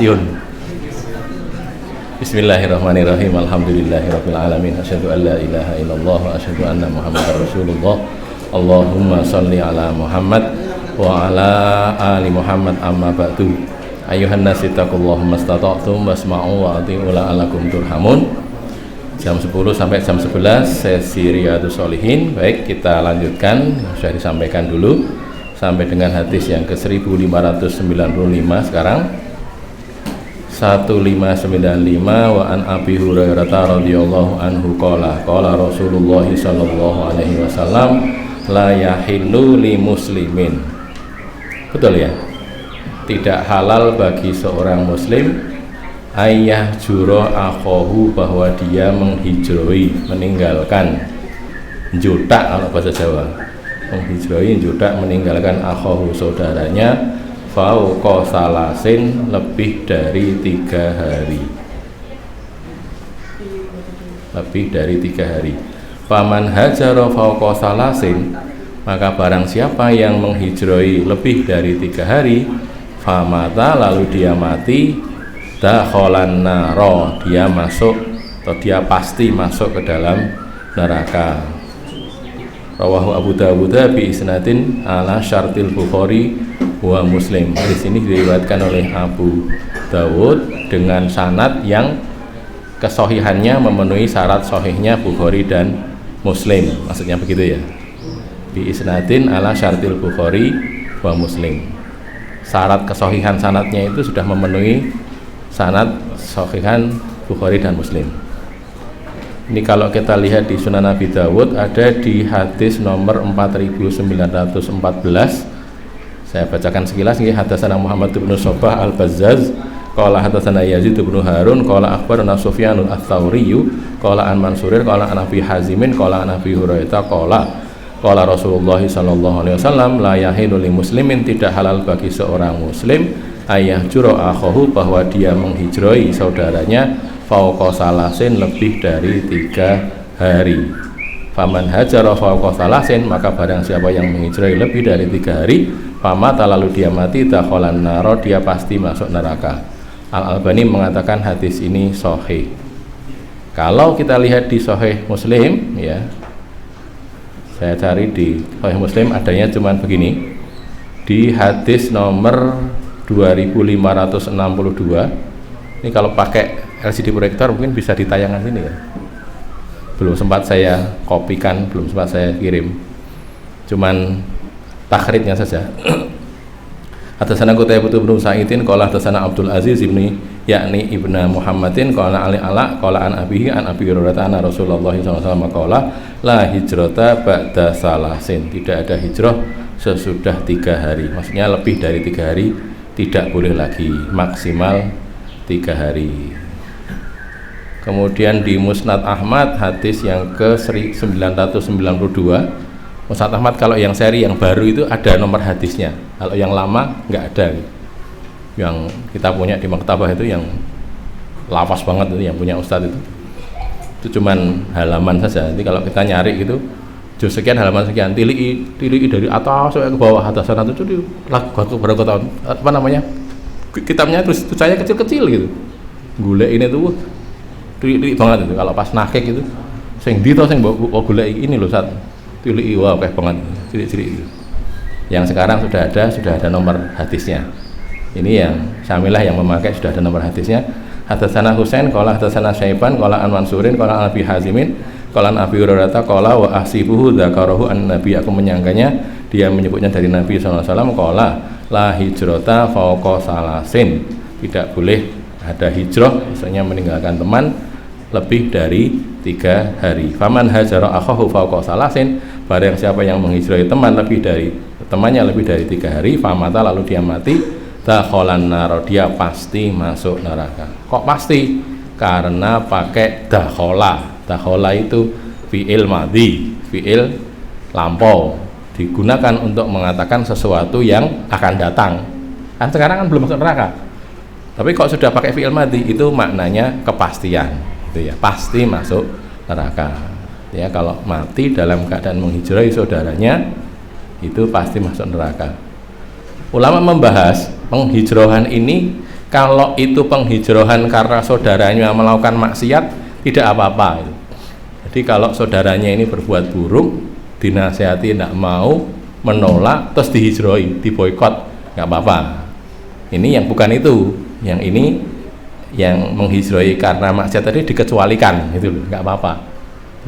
Yun. Bismillahirrahmanirrahim. Alhamdulillahirabbil alamin. Asyhadu an la ilaha illallah wa asyhadu anna Muhammadar Rasulullah. Allahumma shalli ala Muhammad wa ala ali Muhammad amma ba'du. Ayuhan nas ittaqullaha mastata'tum wasma'u wa ati'u la'allakum turhamun. Jam 10 sampai jam 11 sesi Riyadhus Shalihin. Baik, kita lanjutkan. Sudah disampaikan dulu sampai dengan hadis yang ke 1595 sekarang. 1595 wa an Abi Hurairah radhiyallahu anhu qala Rasulullah sallallahu alaihi wasallam la yahillu li muslimin. Betul ya? Tidak halal bagi seorang muslim ayah juro akhohu, bahwa dia menghijroi, meninggalkan, jutak kalau bahasa Jawa, menghijroi, jutak, meninggalkan akhohu, saudaranya, fauqa salasin, lebih dari 3 hari, lebih dari 3 hari. Faman hajara fauqa salasin, maka barang siapa yang menghijroi lebih dari 3 hari, famata, lalu dia mati, dakhalan naro, dia masuk atau dia pasti masuk ke dalam neraka. Rawahu Abu Dawud bi isnadin ala syartil Bukhari wa Muslim. Di sini diriwayatkan oleh Abu Dawud dengan sanad yang kesohihannya memenuhi syarat sohihnya Bukhari dan Muslim. Maksudnya begitu ya. Bi isnadin ala syartil Bukhari wa Muslim. Syarat kesohihan sanadnya itu sudah memenuhi sanad sohihan Bukhari dan Muslim. Ini kalau kita lihat di Sunan Abi Dawud ada di hadis nomor 4914. Saya bacakan sekilas. Ini hadatsana Muhammad bin Sobah al-Bazzaz qala hadatsana Yazid bin Harun qala akhbarana Sufyanul Ats-Tsauri qala an Mansurir qala an Abi Hazimin qala an Abi Hurairah qala Rasulullah sallallahu alaihi wasallam la yahillu lil muslimin, tidak halal bagi seorang muslim ayah juro akhahu, bahwa dia menghijroi saudaranya, fauqa salasin, lebih dari 3 hari. Faman hajara fauqa salasin, maka barang siapa yang menghijroi lebih dari 3 hari, famata, lalu dia mati, dakhalan naro, dia pasti masuk neraka. Al-Albani mengatakan hadis ini sahih. Kalau kita lihat di Sahih Muslim ya, saya cari di Sahih Muslim adanya cuman begini, di hadis nomor 2562. Ini kalau pakai LCD proyektor mungkin bisa di tayangan sini ya. Belum sempat saya kopikan, belum sempat saya kirim, cuman takhrijnya saja. Hadatsana Qutaibah bin Sa'idin qala hadatsana Abdul Aziz ibni yakni ibnu Muhammadin qala ali ala qala an abihi an Abi Hurairah anna Rasulullah sallallahu alaihi wasallam qala la hijrata ba'da salasin, tidak ada hijrah sesudah 3 hari. Maksudnya lebih dari 3 hari tidak boleh lagi, maksimal 3 hari. Kemudian di Musnad Ahmad hadis yang ke 992. Musnad Ahmad kalau yang seri yang baru itu ada nomor hadisnya, kalau yang lama nggak ada. Yang kita punya di maktabah itu yang lafaz banget itu, yang punya ustadz itu cuman halaman saja. Nanti kalau kita nyari itu juz sekian, halaman sekian, tilii dari atas sampai ke bawah, hadasan itu lagu berapa tahun, apa namanya, kitabnya terus tulisannya kecil-kecil gitu, gule ini tuh tilii banget itu. Kalau pas nakek itu sing dito sing bawa gule ini loh saat tilii, wah kayak banget cilik-cilik itu. Yang sekarang sudah ada nomor hadisnya. Ini yang Syamilah yang memakai sudah ada nomor hadisnya. Hadatsana Husain qala hadatsana Syaiban qala an Mansurin qala an Abi Hazimin qala an Abi Hurairah qala wa ahsibuhu dzakarahu an Nabi, aku menyangkanya dia menyebutnya dari Nabi sallallahu alaihi wasallam qala la hijrata fauqa salasin, tidak boleh ada hijrah, misalnya meninggalkan teman lebih dari 3 hari. Faman hajara akhahu fauqa salasin, barang siapa yang menghijrahi temannya lebih dari 3 hari, famata, lalu dia mati, dakhalan naro, dia pasti masuk neraka. Kok pasti? Karena pakai dakhala. Dakhala itu fi'il madhi, fi'il lampau, digunakan untuk mengatakan sesuatu yang akan datang. Kan sekarang kan belum masuk neraka, tapi kok sudah pakai fi'il madhi, itu maknanya kepastian gitu ya, pasti masuk neraka ya. Kalau mati dalam keadaan menghijrahi saudaranya itu pasti masuk neraka. Ulama membahas penghijrahan ini Kalau itu penghijrahan karena saudaranya melakukan maksiat, tidak apa-apa itu. Jadi kalau saudaranya ini berbuat buruk, dinasihati tidak mau, menolak, terus dihijroi, diboikot, nggak apa-apa. Ini yang bukan itu, yang ini yang menghijroi karena maksiat tadi dikecualikan, itu loh, nggak apa-apa.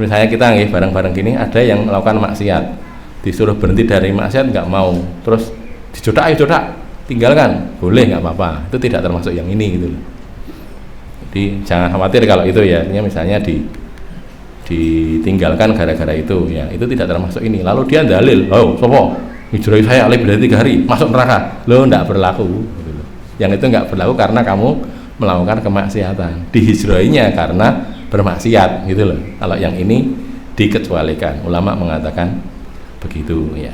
Misalnya kita nih bareng-bareng gini, ada yang melakukan maksiat, disuruh berhenti dari maksiat nggak mau, terus dijodak, tinggalkan, boleh, nggak apa-apa. Itu tidak termasuk yang ini, gitu loh. Jadi jangan khawatir kalau itu ya, misalnya ditinggalkan gara-gara itu ya, itu tidak termasuk ini. Lalu dia dalil, oh sopo hijrah saya lebih dari 3 hari masuk neraka, lo tidak berlaku gitu. Yang itu nggak berlaku karena kamu melakukan kemaksiatan, dihijrainya karena bermaksiat gitu loh. Kalau yang ini dikecualikan, ulama mengatakan begitu ya.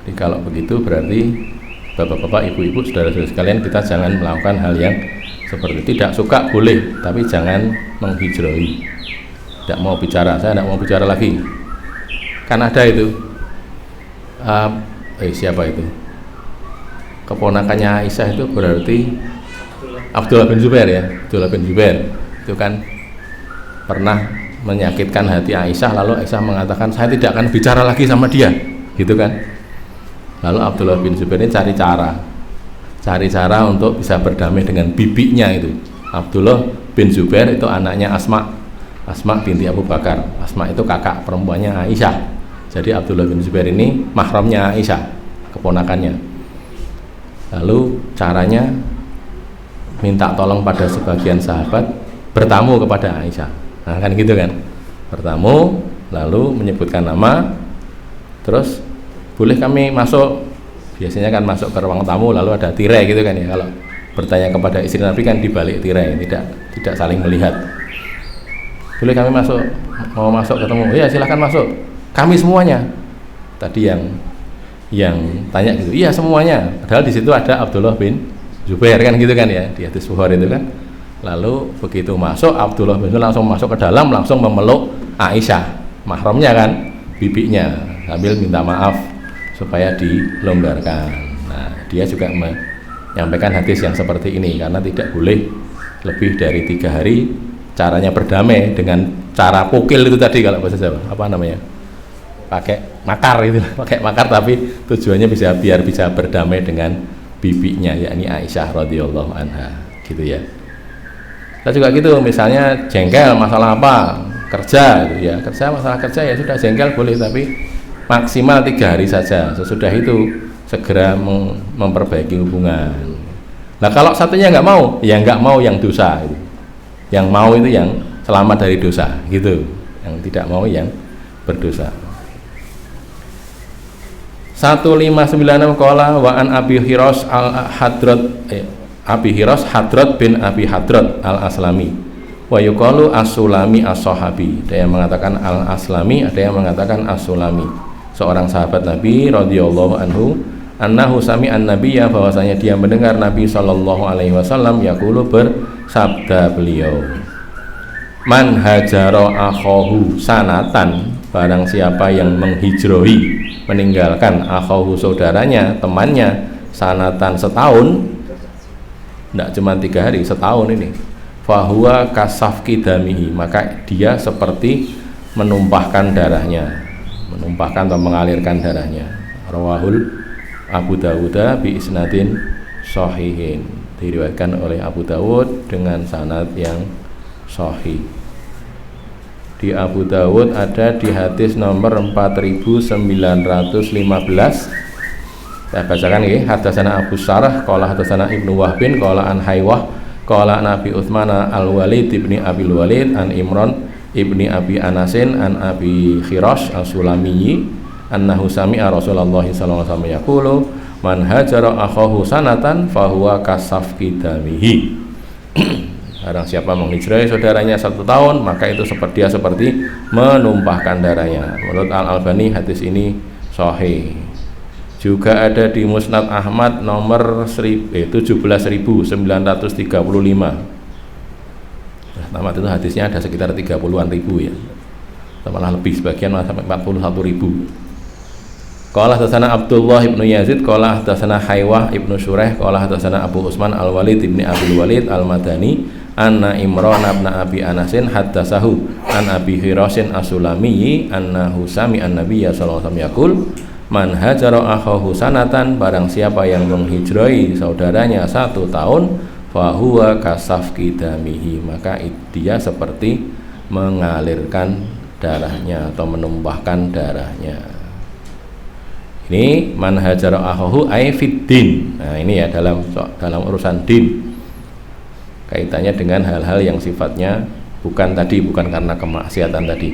Jadi kalau begitu berarti bapak-bapak, ibu-ibu, saudara-saudara sekalian, kita jangan melakukan hal yang seperti itu. Tidak suka boleh, tapi jangan menghijroi. Tidak mau bicara, saya tidak mau bicara lagi. Kan ada itu, siapa itu? Keponakannya Aisyah itu berarti Abdullah bin Zubair ya. Abdullah bin Zubair itu kan pernah menyakitkan hati Aisyah, lalu Aisyah mengatakan saya tidak akan bicara lagi sama dia, gitu kan. Lalu Abdullah bin Zubair ini cari cara untuk bisa berdamai dengan bibinya itu. Abdullah bin Zubair itu anaknya Asma binti Abu Bakar. Asma itu kakak perempuannya Aisyah. Jadi Abdullah bin Zubair ini mahramnya Aisyah, keponakannya. Lalu caranya minta tolong pada sebagian sahabat bertamu kepada Aisyah. Nah kan gitu kan, bertamu lalu menyebutkan nama, terus boleh kami masuk. Biasanya kan masuk ke ruang tamu lalu ada tirai gitu kan ya. Kalau bertanya kepada istri Nabi kan di balik tirai, tidak saling melihat. Boleh kami masuk, mau masuk ketemu, iya silahkan masuk, kami semuanya. Tadi yang tanya gitu, iya semuanya, padahal di situ ada Abdullah bin Zubair kan gitu kan ya, di hadis Bukhari itu kan. Lalu begitu masuk, Abdullah bin Zubair langsung masuk ke dalam, langsung memeluk Aisyah, mahramnya kan, bibinya, sambil minta maaf supaya dilonggarkan. Nah, dia juga menyampaikan hadis yang seperti ini karena tidak boleh lebih dari 3 hari. Caranya berdamai dengan cara pukil itu tadi, kalau bahasa Jawa apa namanya, pakai makar itu, pakai makar, tapi tujuannya biar bisa berdamai dengan bibinya, yakni Aisyah radhiyallahu anha, gitu ya. Kita juga gitu, misalnya jengkel masalah apa, kerja gitu ya, masalah kerja ya sudah, jengkel boleh, tapi maksimal 3 hari saja. Sesudah itu segera memperbaiki hubungan. Nah kalau satunya nggak mau, ya nggak mau yang dosa gitu. Yang mau itu yang selamat dari dosa gitu, yang tidak mau yang berdosa. 1596 qala wa an Abi Hiras Hadrat bin Abi Hadrat al-Aslami wa yuqalu as-Sulami as-Sahabi. Ada yang mengatakan al-Aslami, ada yang mengatakan as-Sulami, seorang sahabat Nabi radhiyallahu anhu, annahu sami'an nabiyya, bahwasanya dia mendengar Nabi sallallahu alaihi wasallam yaqulu, bersabda beliau, man hajara akhahu sanatan, barang siapa yang menghijrohi, meninggalkan akhahu saudaranya, temannya, sanatan setahun, tidak cuma 3 hari, setahun ini, fahuwa kasafki damihi, maka dia seperti menumpahkan darahnya, menumpahkan atau mengalirkan darahnya. Rawahul Abu Dawud bi isnadin sahihin, diriwayatkan oleh Abu Dawud dengan sanad yang sahih. Di Abu Dawud ada di hadis nomor 4915. Saya bacakan ya. Hadatsana Abu Sarah qala hadatsana Ibnu Wahbin qala an Haywah qala Nabi Utsman al-Walid ibni Abil Walid an Imran ibni Abi Anasin an Abi Khiras as-Sulami annahu sami'a Rasulullah sallallahu alaihi wasallam yaqulu man hajara akhahu sanatan fahuwa kasafki damihi. Barang siapa menghijrahi saudaranya 1 tahun, maka itu dia seperti menumpahkan darahnya. Menurut Al-Albani hadis ini sahih. Juga ada di Musnad Ahmad nomor 17.935. Ahmad itu hadisnya ada sekitar 30-an ribu ya, malah lebih, sebagian malah sampai 41.000. Qala hadatsana Abdullah ibnu Yazid qala hadatsana Haywah ibnu Syuraih qala hadatsana Abu Utsman Al-Walid ibni Abdul Walid Al-Madani anna Imran bin Abi Anasin haddatsahu an Abi Hirasin As-Sulami annahu sami'a an-nabiyya sallallahu alaihi wasallam yaqul man hajara akhahu sanatan, barang siapa yang menghijrahi saudaranya 1 tahun, fa huwa kasafki damihi, maka dia seperti mengalirkan darahnya atau menumpahkan darahnya. Ini man hajara akhahu ay fid din. Nah, ini ya dalam urusan din. Kaitannya dengan hal-hal yang sifatnya bukan karena kemaksiatan tadi.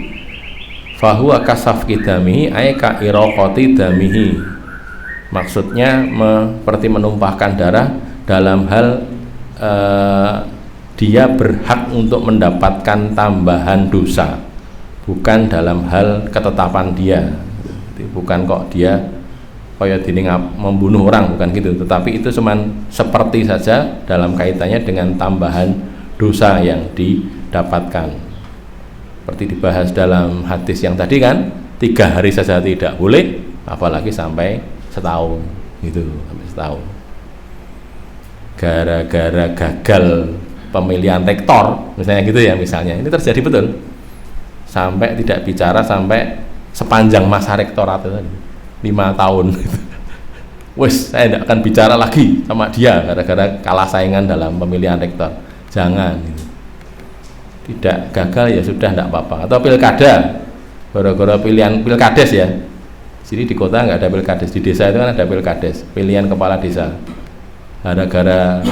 Fahuwa kasafki damihi ay ka iraqati damihi. Maksudnya seperti menumpahkan darah dalam hal dia berhak untuk mendapatkan tambahan dosa, bukan dalam hal ketetapan dia. Bukan kok dia kayak dini membunuh orang, bukan gitu, tetapi itu cuman seperti saja dalam kaitannya dengan tambahan dosa yang didapatkan, seperti dibahas dalam hadis yang tadi kan, 3 hari saja tidak boleh, apalagi sampai setahun gitu, sampai setahun gara-gara gagal pemilihan rektor misalnya gitu ya, misalnya ini terjadi betul, sampai tidak bicara sampai sepanjang masa rektorat itu tadi 5 tahun. Wes, saya tidak akan bicara lagi sama dia gara-gara kalah saingan dalam pemilihan rektor. Jangan. Tidak gagal ya sudah, tidak apa-apa. Atau pilkada, gara-gara pilihan pilkades ya. Jadi di kota nggak ada pilkades, di desa itu kan ada pilkades, pilihan kepala desa. Gara-gara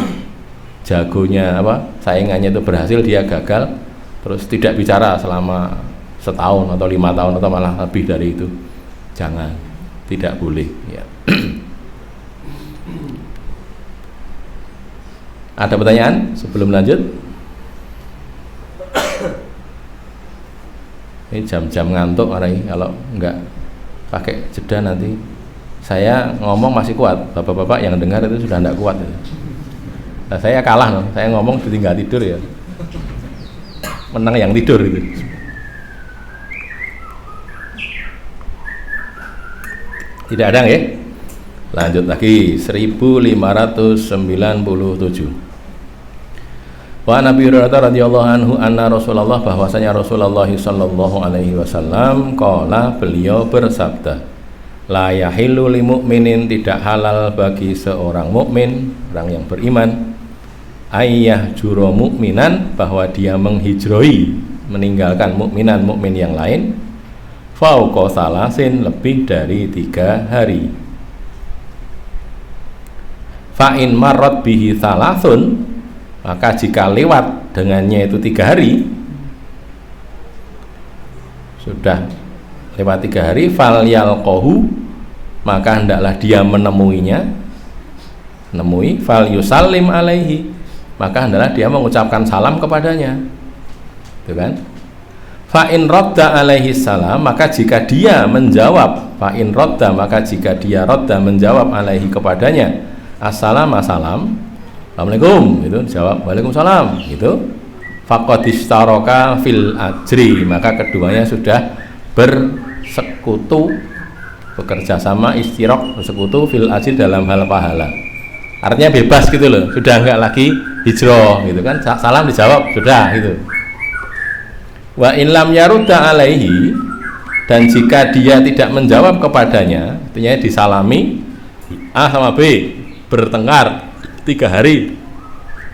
jagonya saingannya itu berhasil, dia gagal, terus tidak bicara selama setahun atau 5 tahun atau malah lebih dari itu. Jangan, tidak boleh ya. Ada pertanyaan sebelum lanjut? Ini jam-jam ngantuk orang ini, kalau enggak pakai jeda nanti saya ngomong masih kuat, bapak-bapak yang dengar itu sudah enggak kuat ya. Nah, saya kalah, saya ngomong ditinggal tidur ya, menang yang tidur itu. Tidak ada ya? Lanjut lagi 1597. Wa Nabi Hurairah radhiyallahu anhu anna Rasulullah, bahwasanya Rasulullah sallallahu alaihi wasallam qala, beliau bersabda, la yahillu lil mu'minin, tidak halal bagi seorang mukmin, orang yang beriman, ayyah juro mukminan, bahwa dia menghijroi, meninggalkan mukmin yang lain, fauqa salasin, lebih dari 3 hari. Fa'in marot bihi salasun, maka jika lewat dengannya itu 3 hari, sudah lewat 3 hari, fal yalqahu, maka hendaklah dia menemuinya, fal yusallim alaihi, maka hendaklah dia mengucapkan salam kepadanya, itu kan. Fa'in rodda alaihi salam, maka jika dia menjawab, fa'in rodda, maka jika dia rodda menjawab alaihi kepadanya, assalamu salam, assalamualaikum, itu jawab waalaikumsalam, gitu, faqad istaraka fil ajri, maka keduanya sudah bersekutu, bekerja sama, istirok, bersekutu fil ajri, dalam hal pahala. Artinya bebas gitu loh, sudah enggak lagi hijrah gitu kan, salam dijawab sudah gitu. Wa in lam yarudda alaihi, dan jika dia tidak menjawab kepadanya, artinya disalami A sama B, bertengkar 3 hari,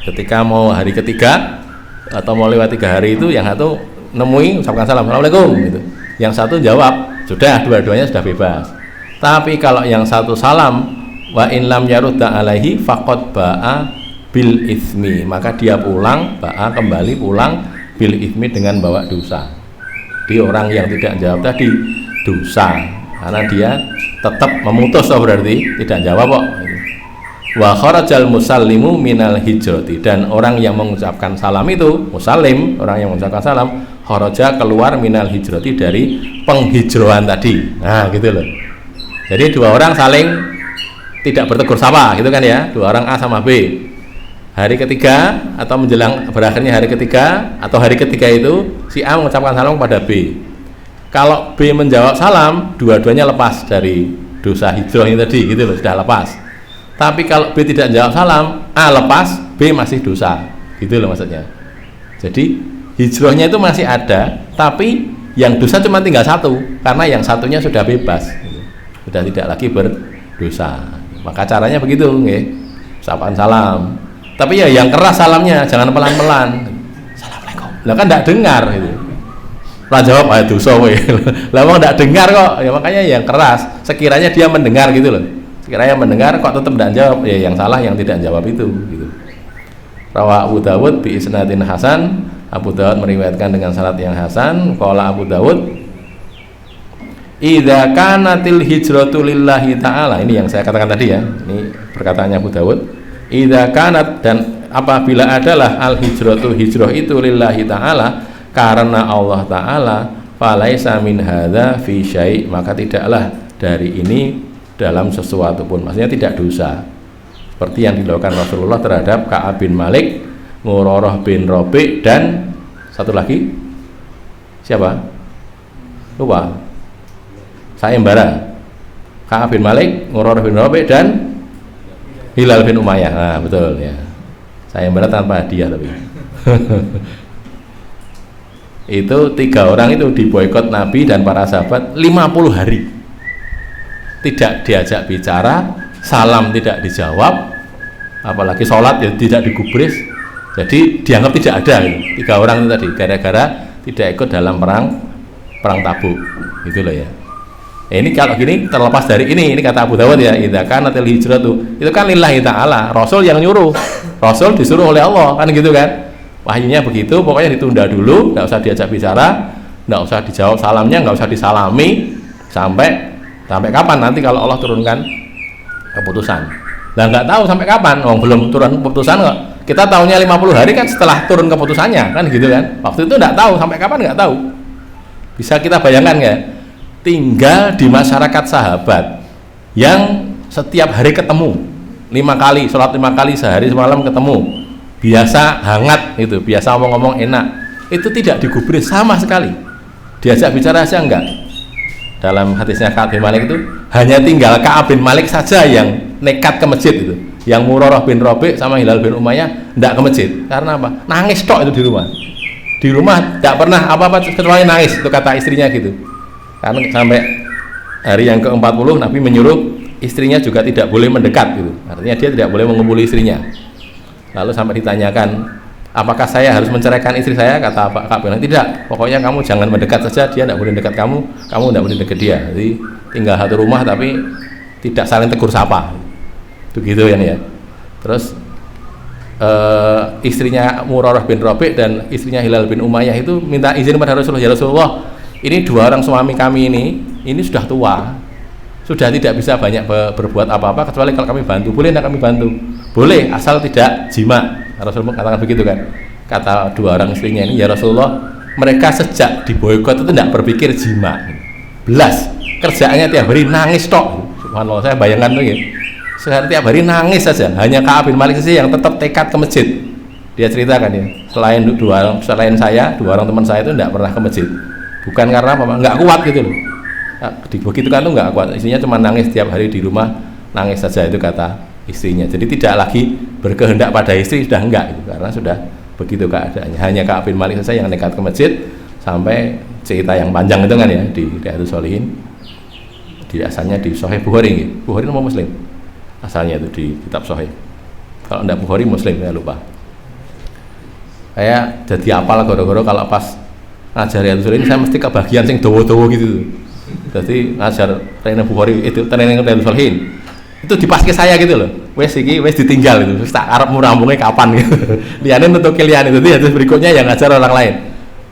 ketika mau hari ketiga atau mau lewat 3 hari itu, yang satu nemui ucapkan salam assalamualaikum gitu, yang satu jawab, sudah dua-duanya sudah bebas. Tapi kalau yang satu salam, wa in lam yarudda alaihi faqad ba'a bil ismi, maka dia pulang, ba'a kembali pulang, bil ismi dengan bawa dosa. Di orang yang tidak jawab tadi dosa, karena dia tetap memutus, berarti tidak jawab kok. Wa kharajal musallimu minal hijrati, dan orang yang mengucapkan salam itu, musallim, orang yang mengucapkan salam, kharaja, keluar, minal hijrati, dari penghijraan tadi. Nah gitu loh. Jadi 2 orang saling tidak bertegur sapa gitu kan ya, 2 orang A sama B. Hari ketiga atau menjelang berakhirnya hari ketiga atau hari ketiga itu, si A mengucapkan salam kepada B. Kalau B menjawab salam, dua-duanya lepas dari dosa hijrahnya tadi gitu loh, sudah lepas. Tapi kalau B tidak jawab salam, A lepas, B masih dosa, gitu loh maksudnya. Jadi hijrahnya itu masih ada, tapi yang dosa cuma tinggal satu, karena yang satunya sudah bebas, gitu. Sudah tidak lagi berdosa. Maka caranya begitu, nggih. Sapaan salam. Tapi ya yang keras salamnya, jangan pelan-pelan. Assalamualaikum. Lah kan tidak dengar itu. Lah jawab dosa kowe. Lah wong tidak dengar kok. Ya makanya yang keras. Sekiranya dia mendengar gitu loh. Sekiranya mendengar kok tetap tidak jawab, ya yang salah yang tidak jawab itu gitu. Rawa Abu Dawud bi isnadin hasan. Abu Dawud meriwayatkan dengan sanad yang hasan. Qala Abu Dawud, idza kanatil hijratu lillahi ta'ala, ini yang saya katakan tadi ya, ini perkataannya Abu Dawud. Idza kanat, dan apabila adalah al hijratu, hijrah itu lillahi ta'ala, karena Allah ta'ala, falaisa min hadza fi syai', maka tidaklah dari ini dalam sesuatu pun, maksudnya tidak dosa, seperti yang dilakukan Rasulullah terhadap Ka'ab bin Malik, Murarah bin Rabi', dan satu lagi siapa? Lupa. Sayembara, Ka'ab bin Malik, Murarah bin Rabi', dan Hilal bin Umayyah. Nah, betul ya. Sayembara tanpa hadiah tapi. Itu 3 orang itu diboikot Nabi dan para sahabat 50 hari. Tidak diajak bicara, salam tidak dijawab, apalagi sholat ya tidak digubris. Jadi dianggap tidak ada gitu. 3 orang itu tadi gara-gara tidak ikut dalam perang Tabuk. Gitu loh ya. Ini kalau gini terlepas dari ini kata Abu Dawud ya, idza kanatil hijratu, itu kan lillahi ta'ala, Rasul yang nyuruh, Rasul disuruh oleh Allah, kan gitu kan, wahyunya begitu, pokoknya ditunda dulu, nggak usah diajak bicara, nggak usah dijawab salamnya, nggak usah disalami, sampai kapan nanti kalau Allah turunkan keputusan. Nah nggak tahu sampai kapan, belum turun keputusan kok, kita tahunya 50 hari kan setelah turun keputusannya, kan gitu kan, waktu itu nggak tahu sampai kapan, nggak tahu. Bisa kita bayangkan nggak? Tinggal di masyarakat sahabat yang setiap hari ketemu 5 kali, sholat 5 kali sehari semalam ketemu, biasa hangat itu, biasa ngomong-ngomong enak, itu tidak digubris sama sekali, diajak bicara saja enggak. Dalam hadisnya Ka'ab bin Malik itu hanya tinggal Ka'ab bin Malik saja yang nekat ke masjid itu, yang Murarah bin Rabi' sama Hilal bin Umayyah enggak ke masjid, karena apa? Nangis tok itu di rumah tidak pernah apa-apa kecuali nangis, itu kata istrinya gitu. Karena sampai hari yang ke-40 Nabi menyuruh istrinya juga tidak boleh mendekat gitu. Artinya dia tidak boleh mengumpuli istrinya. Lalu sampai ditanyakan, apakah saya harus menceraikan istri saya? Kata Pak Ka'ab, tidak, pokoknya kamu jangan mendekat saja, dia tidak boleh dekat kamu tidak boleh dekat dia. Jadi tinggal satu rumah tapi tidak saling tegur sapa. Itu gitu ya. Terus istrinya Murarah bin Rabi' dan istrinya Hilal bin Umayyah itu minta izin kepada Rasulullah, ya Rasulullah, ini 2 orang suami kami ini sudah tua, sudah tidak bisa banyak berbuat apa-apa kecuali kalau kami bantu. Boleh tidak kami bantu? Boleh, asal tidak jima. Rasulullah katakan begitu kan. Kata 2 orang istrinya ini, ya Rasulullah, mereka sejak diboikot itu tidak berpikir jima, belas, kerjaannya tiap hari nangis tok. Subhanallah, saya bayangkan tuh ya, setiap hari nangis saja. Hanya Ka'ab bin Malik saja yang tetap tekad ke masjid. Dia ceritakan ya, selain saya, 2 orang teman saya itu tidak pernah ke masjid. Bukan karena apa, nggak kuat gitu loh. Begitu kan tuh nggak kuat, istrinya cuma nangis setiap hari di rumah, nangis saja, itu kata istrinya. Jadi tidak lagi berkehendak pada istri, sudah enggak gitu, karena sudah begitu keadaannya. Hanya Ka'ab bin Malik saja yang nekat ke masjid, sampai cerita yang panjang itu kan ya di Riyadhus Shalihin, di asalnya di Sahih Bukhari gitu. Bukhari nama Muslim asalnya itu di kitab Sahih, kalau enggak Bukhari Muslim, saya lupa. Saya jadi apal goro-goro kalau pas ngajar Riyadhus Shalihin saya mesti kebagian sing dawa-dawa gitu. Jadi ngajar training Bukhari itu, training Riyadhus Shalihin itu dipaske saya gitu loh. Wes ditinggal itu. Terus tak arep murambunge kapan gitu. Liyane untuk kalian itu, jadi berikutnya yang ngajar orang lain.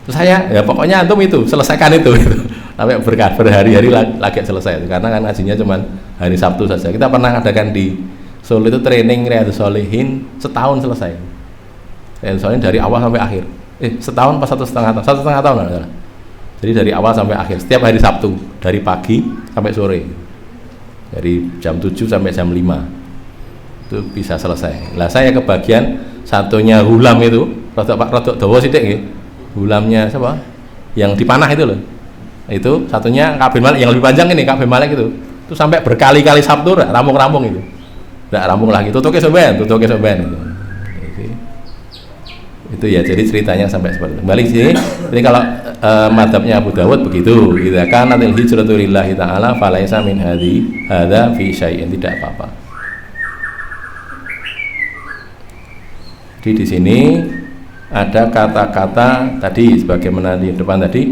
Terus saya ya pokoknya antum itu selesaikan itu gitu. Sampai berhari-hari lagi selesai itu. Karena kan ngajinya cuma hari Sabtu saja. Kita pernah adakan di Solo itu training Riyadhus Shalihin setahun selesai. Riyadhus Shalihin dari awal sampai akhir. Setahun pas 1,5 tahun, 1,5 tahun lah. Jadi dari awal sampai akhir, setiap hari Sabtu, dari pagi sampai sore, dari jam 7 sampai jam 5 itu bisa selesai. Lah saya kebagian satunya hulam itu, rodok dawa sithik nggih. Hulamnya siapa? Yang dipanah itu loh. Itu satunya Ka'ab bin Malik, yang lebih panjang ini Ka'ab bin Malik itu. Itu sampai berkali-kali Sabtu rampung-rampung itu. Enggak rampung lagi, tutuke soben gitu. Itu ya, jadi ceritanya sampai seperti itu. Balik sini. Jadi kalau madhabnya Abu Dawud begitu, idza kanatil hijratu lillahi ta'ala falaisa min hadza fi syai'in, tidak apa-apa. Jadi di sini ada kata-kata tadi sebagaimana di depan tadi,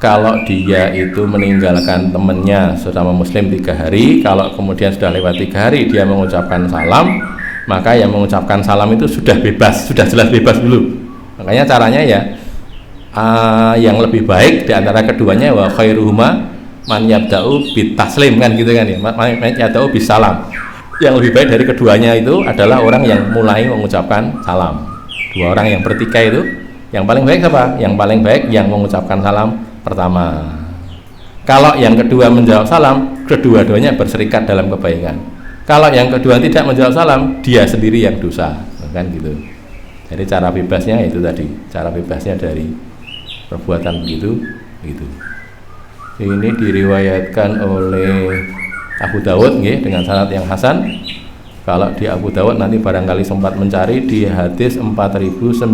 kalau dia itu meninggalkan temannya sesama muslim 3 hari, kalau kemudian sudah lewat 3 hari dia mengucapkan salam, maka yang mengucapkan salam itu sudah bebas, sudah jelas bebas dulu. Makanya caranya ya yang lebih baik di antara keduanya wa khairuhuma man yabda'u bit taslim, kan gitu kan ya, man yabda'u bis salam. Yang lebih baik dari keduanya itu adalah orang yang mulai mengucapkan salam. 2 orang yang bertikai itu yang paling baik siapa? Yang paling baik yang mengucapkan salam pertama. Kalau yang kedua menjawab salam, kedua-duanya berserikat dalam kebaikan. Kalau yang kedua tidak menjawab salam, dia sendiri yang dosa, kan gitu. Jadi cara bebasnya itu tadi, cara bebasnya dari perbuatan begitu, gitu. Ini diriwayatkan oleh Abu Dawud dengan sanad yang hasan. Kalau di Abu Dawud nanti barangkali sempat mencari di hadis 4916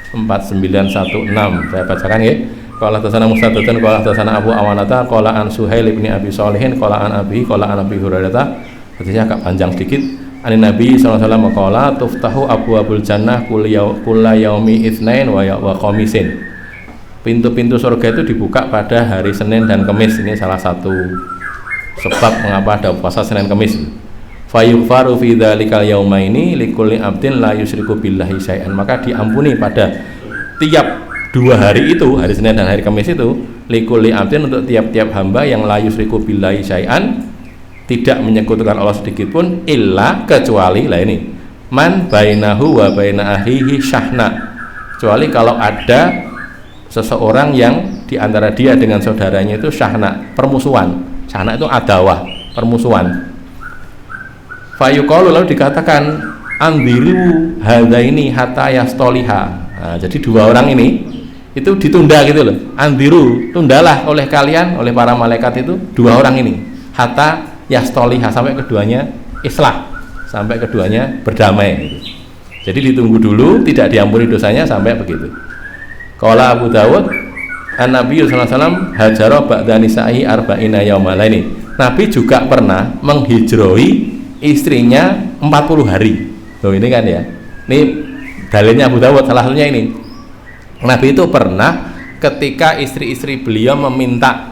4916 saya bacakan ya. Qala tasana Musaddadun qala tasana Abu Awanata qala an Suhail bin Abi Shalihin qala an Abi Hurairah. Hadisnya agak panjang sedikit. An Nabi sallallahu alaihi wasallam qala tuftahu abwabul jannah kulla yaumi itsnain wa khamisin. Pintu-pintu surga itu dibuka pada hari Senin dan Kamis. Ini salah satu sebab mengapa ada puasa Senin Kamis. Fayughfaru fi dzalikal yaumaini likulli abdin la yusyriku billahi syai'an. Maka diampuni pada tiap 2 hari itu, hari Senin dan hari Kamis itu, likulli abdin, untuk tiap-tiap hamba yang la yusyriku billahi syai'an, tidak menyekutukan Allah sedikit pun, illa, kecuali lah ini, man bainahu wa baina ahihi syahna, kecuali kalau ada seseorang yang diantara dia dengan saudaranya itu syahna, permusuhan. Syahna itu adawah, permusuhan. Fayuqalu, lalu dikatakan andiru hadaini hatta yastoliha. Nah, jadi 2 orang ini itu ditunda gitu loh. Andiru, tundalah oleh kalian, oleh para malaikat itu 2 orang ini hatta yastoliha, sampai keduanya islah, sampai keduanya berdamai gitu. Jadi ditunggu dulu, tidak diampuni dosanya sampai begitu. Qala Abu Dawud an-Nabi sallallahu alaihi wasallam hajara ba'da nisa'i arba'ina yaumalaini. Nabi juga pernah menghijrahi istrinya 40 hari. Loh ini kan ya. Ini dalilnya Abu Dawud, salah satunya ini. Nabi itu pernah ketika istri-istri beliau meminta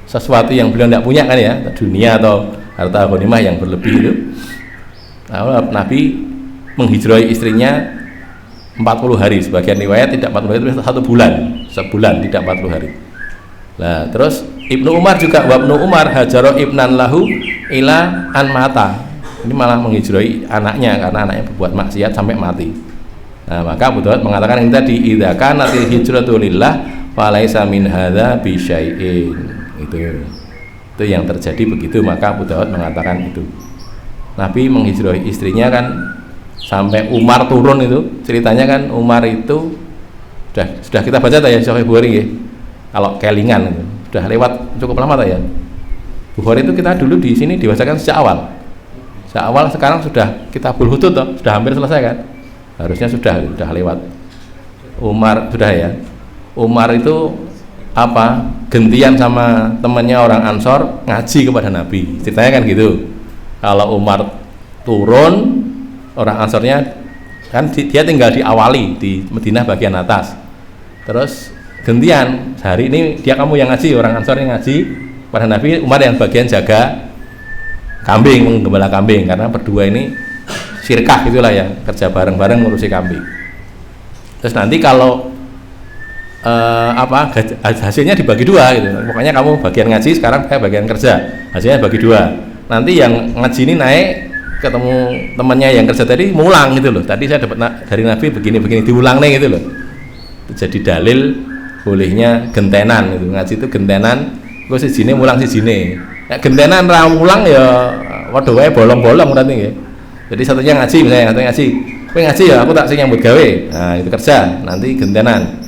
sesuatu yang beliau tidak punya kan ya, dunia atau harta ghanimah yang berlebih itu. Nah, Nabi menghijrahi istrinya 40 hari, sebagian riwayat tidak 40 hari itu 1 bulan, sebulan, tidak 40 hari. Nah, terus Ibnu Umar juga, Ibnu Umar hajaro ibnan lahu ila an mata. Ini malah menghijrahi anaknya karena anaknya berbuat maksiat sampai mati. Nah, maka Abu Dawud mengatakan ini tadi, idza kanatil hijratu lillah falaisa min hadza bi syai'in. Itu yang terjadi begitu, maka Abu Dawud mengatakan itu. Nabi menghijrahi istrinya kan sampai Umar turun itu, ceritanya kan Umar itu sudah kita baca ya Sahih Bukhari ya. Kalau kelingan itu sudah lewat cukup lama ya. Bukhari itu kita dulu di sini dibacakan sejak awal. Sejak awal, sekarang sudah Kitabul Hudud toh, sudah hampir selesai kan? Harusnya sudah lewat. Umar sudah ya. Umar itu apa? Gentian sama temannya orang Ansor ngaji kepada Nabi. Ceritanya kan gitu. Kalau Umar turun, orang Ansornya kan dia tinggal di Awali di Madinah bagian atas. Terus gantian, hari ini dia kamu yang ngaji, orang Ansor yang ngaji pada Nabi, Umar yang bagian jaga kambing, menggembala kambing, karena berdua ini syirkah gitulah ya, kerja bareng-bareng ngurusi kambing. Terus nanti kalau hasilnya dibagi 2 gitu. Pokoknya kamu bagian ngaji, sekarang saya bagian kerja. Hasilnya bagi 2. Nanti yang ngaji ini naik ketemu temannya yang kerja tadi mulang gitu loh. Tadi saya dapat dari Nabi begini-begini, diulang nih gitu loh. Itu jadi dalil bolehnya gentenan gitu. Ngaji itu gentenan, gue sijine mulang sijine. Ya gentenan ra mulang ya waduh wae bolong-bolong berarti nggih. Jadi satunya ngaji misalnya, satunya ngaji. Kowe ngaji ya, aku tak sing nyambut gawe. Nah, itu kerja, nanti gentenan.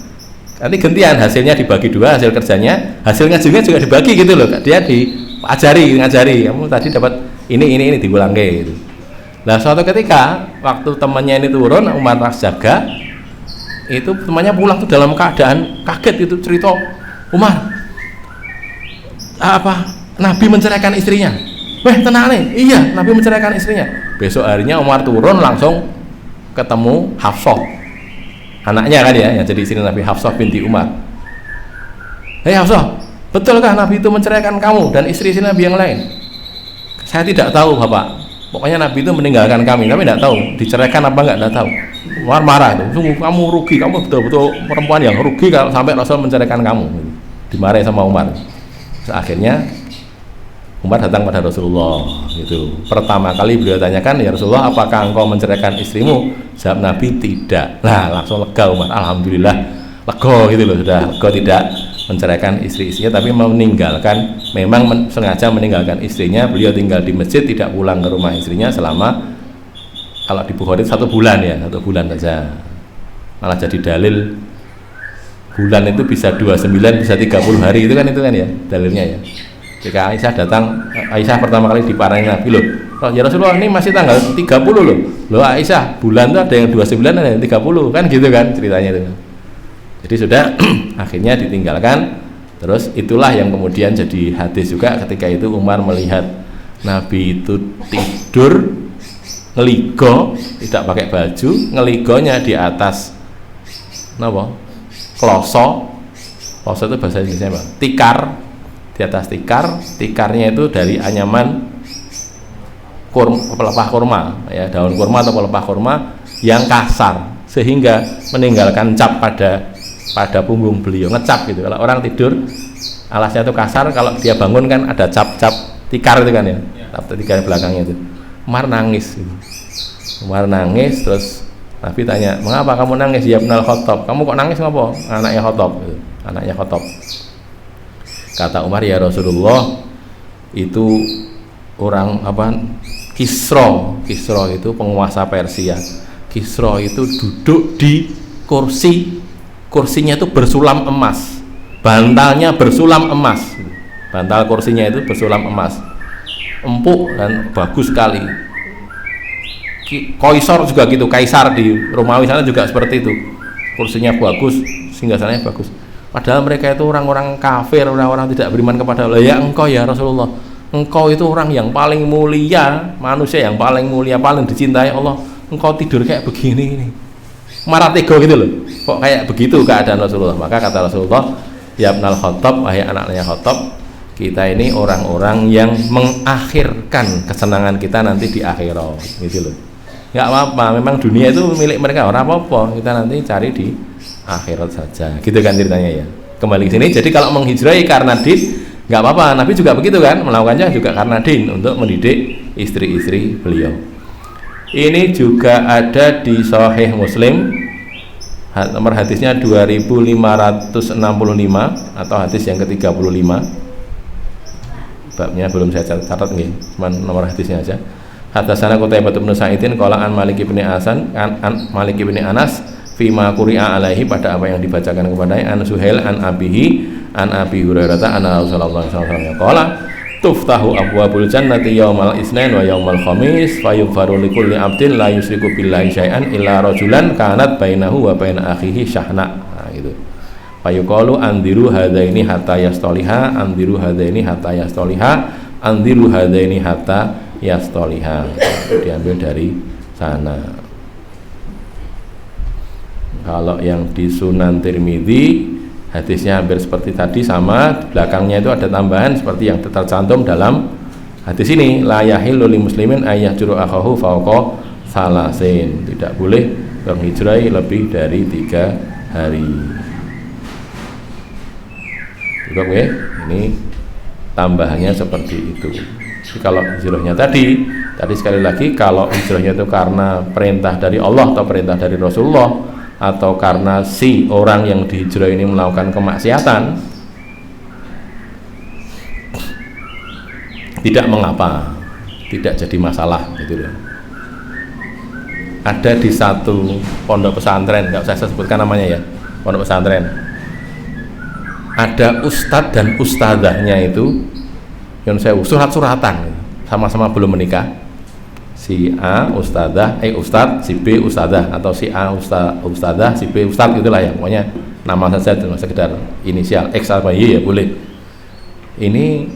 Nanti gantian, hasilnya dibagi dua, hasil kerjanya, hasil ngajinya juga dibagi gitu loh. Dia ngajari, kamu tadi dapat ini diulang gitu. Nah suatu ketika waktu temannya ini turun, Umar pas jaga, itu temannya pulang tuh dalam keadaan kaget itu, cerita, Umar, apa Nabi menceraikan istrinya? Weh tenang nih, iya Nabi menceraikan istrinya. Besok harinya Umar turun langsung ketemu Hafsah, anaknya kan ya, yang jadi istri Nabi, Hafsah binti Umar. Hei Hafsah, betulkah Nabi itu menceraikan kamu dan istri-istri Nabi yang lain? Saya tidak tahu Bapak, pokoknya Nabi itu meninggalkan kami tidak tahu diceraikan apa enggak tahu. Umar marah itu, sungguh kamu rugi, kamu betul-betul perempuan yang rugi kalau sampai Rasul menceraikan kamu. Dimarahi sama Umar. Terus akhirnya Umar datang pada Rasulullah gitu. Pertama kali beliau tanyakan, ya Rasulullah, apakah engkau menceraikan istrimu? Jawab Nabi, tidak. Nah langsung lega Umar, alhamdulillah lega gitu loh, sudah lega tidak menceraikan istri-istrinya, tapi meninggalkan, memang sengaja meninggalkan istrinya. Beliau tinggal di masjid, tidak pulang ke rumah istrinya selama, kalau di Bukhari 1 bulan ya, 1 bulan saja. Malah jadi dalil bulan itu bisa 29, bisa 30 hari, itu kan ya dalilnya ya. Ketika Aisyah datang, Aisyah pertama kali diparangi Nabi, loh ya Rasulullah ini masih tanggal 30 loh Aisyah, bulan itu ada yang 29 ada yang 30 kan gitu kan ceritanya itu. Jadi sudah akhirnya ditinggalkan. Terus itulah yang kemudian jadi hadis juga, ketika itu Umar melihat Nabi itu tidur ngeligo, tidak pakai baju, ngeligonya di atas kloso itu bahasa Indonesia apa? Tikar, di atas tikarnya itu dari anyaman pelepah kurma ya, daun kurma atau pelepah kurma yang kasar sehingga meninggalkan cap pada punggung beliau, ngecap gitu. Kalau orang tidur alasnya itu kasar, kalau dia bangun kan ada cap-cap tikar itu kan ya, tikar belakangnya itu. Umar nangis gitu. Umar nangis, terus Nabi tanya, mengapa kamu nangis ya Ibnul Khattab, kamu kok nangis ngapa? Anaknya Khattab gitu. Anaknya Khattab. Kata Umar, ya Rasulullah, itu orang Kisra itu penguasa Persia. Kisra itu duduk di kursinya itu bersulam emas, bantalnya bersulam emas, bantal kursinya itu bersulam emas, empuk dan bagus sekali. Kaisar juga gitu, kaisar di Romawi sana juga seperti itu, kursinya bagus, singgasananya bagus. Padahal mereka itu orang-orang kafir, orang-orang tidak beriman kepada Allah. Ya engkau ya Rasulullah, engkau itu orang yang paling mulia, manusia yang paling mulia, paling dicintai Allah, engkau tidur kayak begini ini, marah tega gitu loh, kok kayak begitu keadaan Rasulullah. Maka kata Rasulullah, ya Ibnul Khattab, wahai anaknya Khattab, kita ini orang-orang yang mengakhirkan kesenangan kita nanti di akhirat gitu loh. Nggak apa-apa, memang dunia itu milik mereka, orang apa-apa, kita nanti cari di akhirat saja, gitu kan ceritanya ya. Kembali ke sini, jadi kalau menghijrahi karena din, nggak apa-apa. Nabi juga begitu kan, melakukannya juga karena din, untuk mendidik istri-istri beliau. Ini juga ada di Sahih Muslim, nomor hadisnya 2565 atau hadis yang ke-35. Babnya belum saya catat nih, cuma nomor hadisnya aja. Hadatsana Qutaibah bin Sa'idin qala an Malik bin Malik bin Anas fima quri'a alaihi, pada apa yang dibacakan kepadanya, an Suhail an Abi Hurairah anna Rasulullah sallallahu alaihi wasallam qala tuftahu abwabul jannati yaumal isnain wa yaumal khamis fayughfaru likulli 'abdin la yusyriku billahi syai'an illa rajulan kanat bainahu wa baina akhihi syahna. Nah gitu. Fayuqalu andiru hadaini hatta yastoliha, andiru hadaini hatta yastoliha, andiru hadaini hatta yastoliha. Diambil dari sana. Kalau yang di Sunan Tirmidzi hadisnya hampir seperti tadi, sama, di belakangnya itu ada tambahan seperti yang tercantum dalam hadis ini, la yahillu lil muslimin ayyahjuru akhahu fawqa salasin, tidak boleh menghijrahi lebih dari 3 hari. Cukup ya, ini tambahannya seperti itu. Jadi kalau hijrahnya tadi sekali lagi, kalau hijrahnya itu karena perintah dari Allah atau perintah dari Rasulullah, atau karena si orang yang dihijrah ini melakukan kemaksiatan, tidak mengapa, tidak jadi masalah gitu loh. Ada di satu pondok pesantren, nggak usah saya sebutkan namanya ya, pondok pesantren, ada ustadz dan ustadzahnya itu yang saya surat-suratan sama-sama belum menikah, si A ustadzah, ustadz, si B ustadzah, atau si A ustadzah, si B ustadz, itulah ya, pokoknya nama saja cuma sekedar inisial X apa Y ya boleh. Ini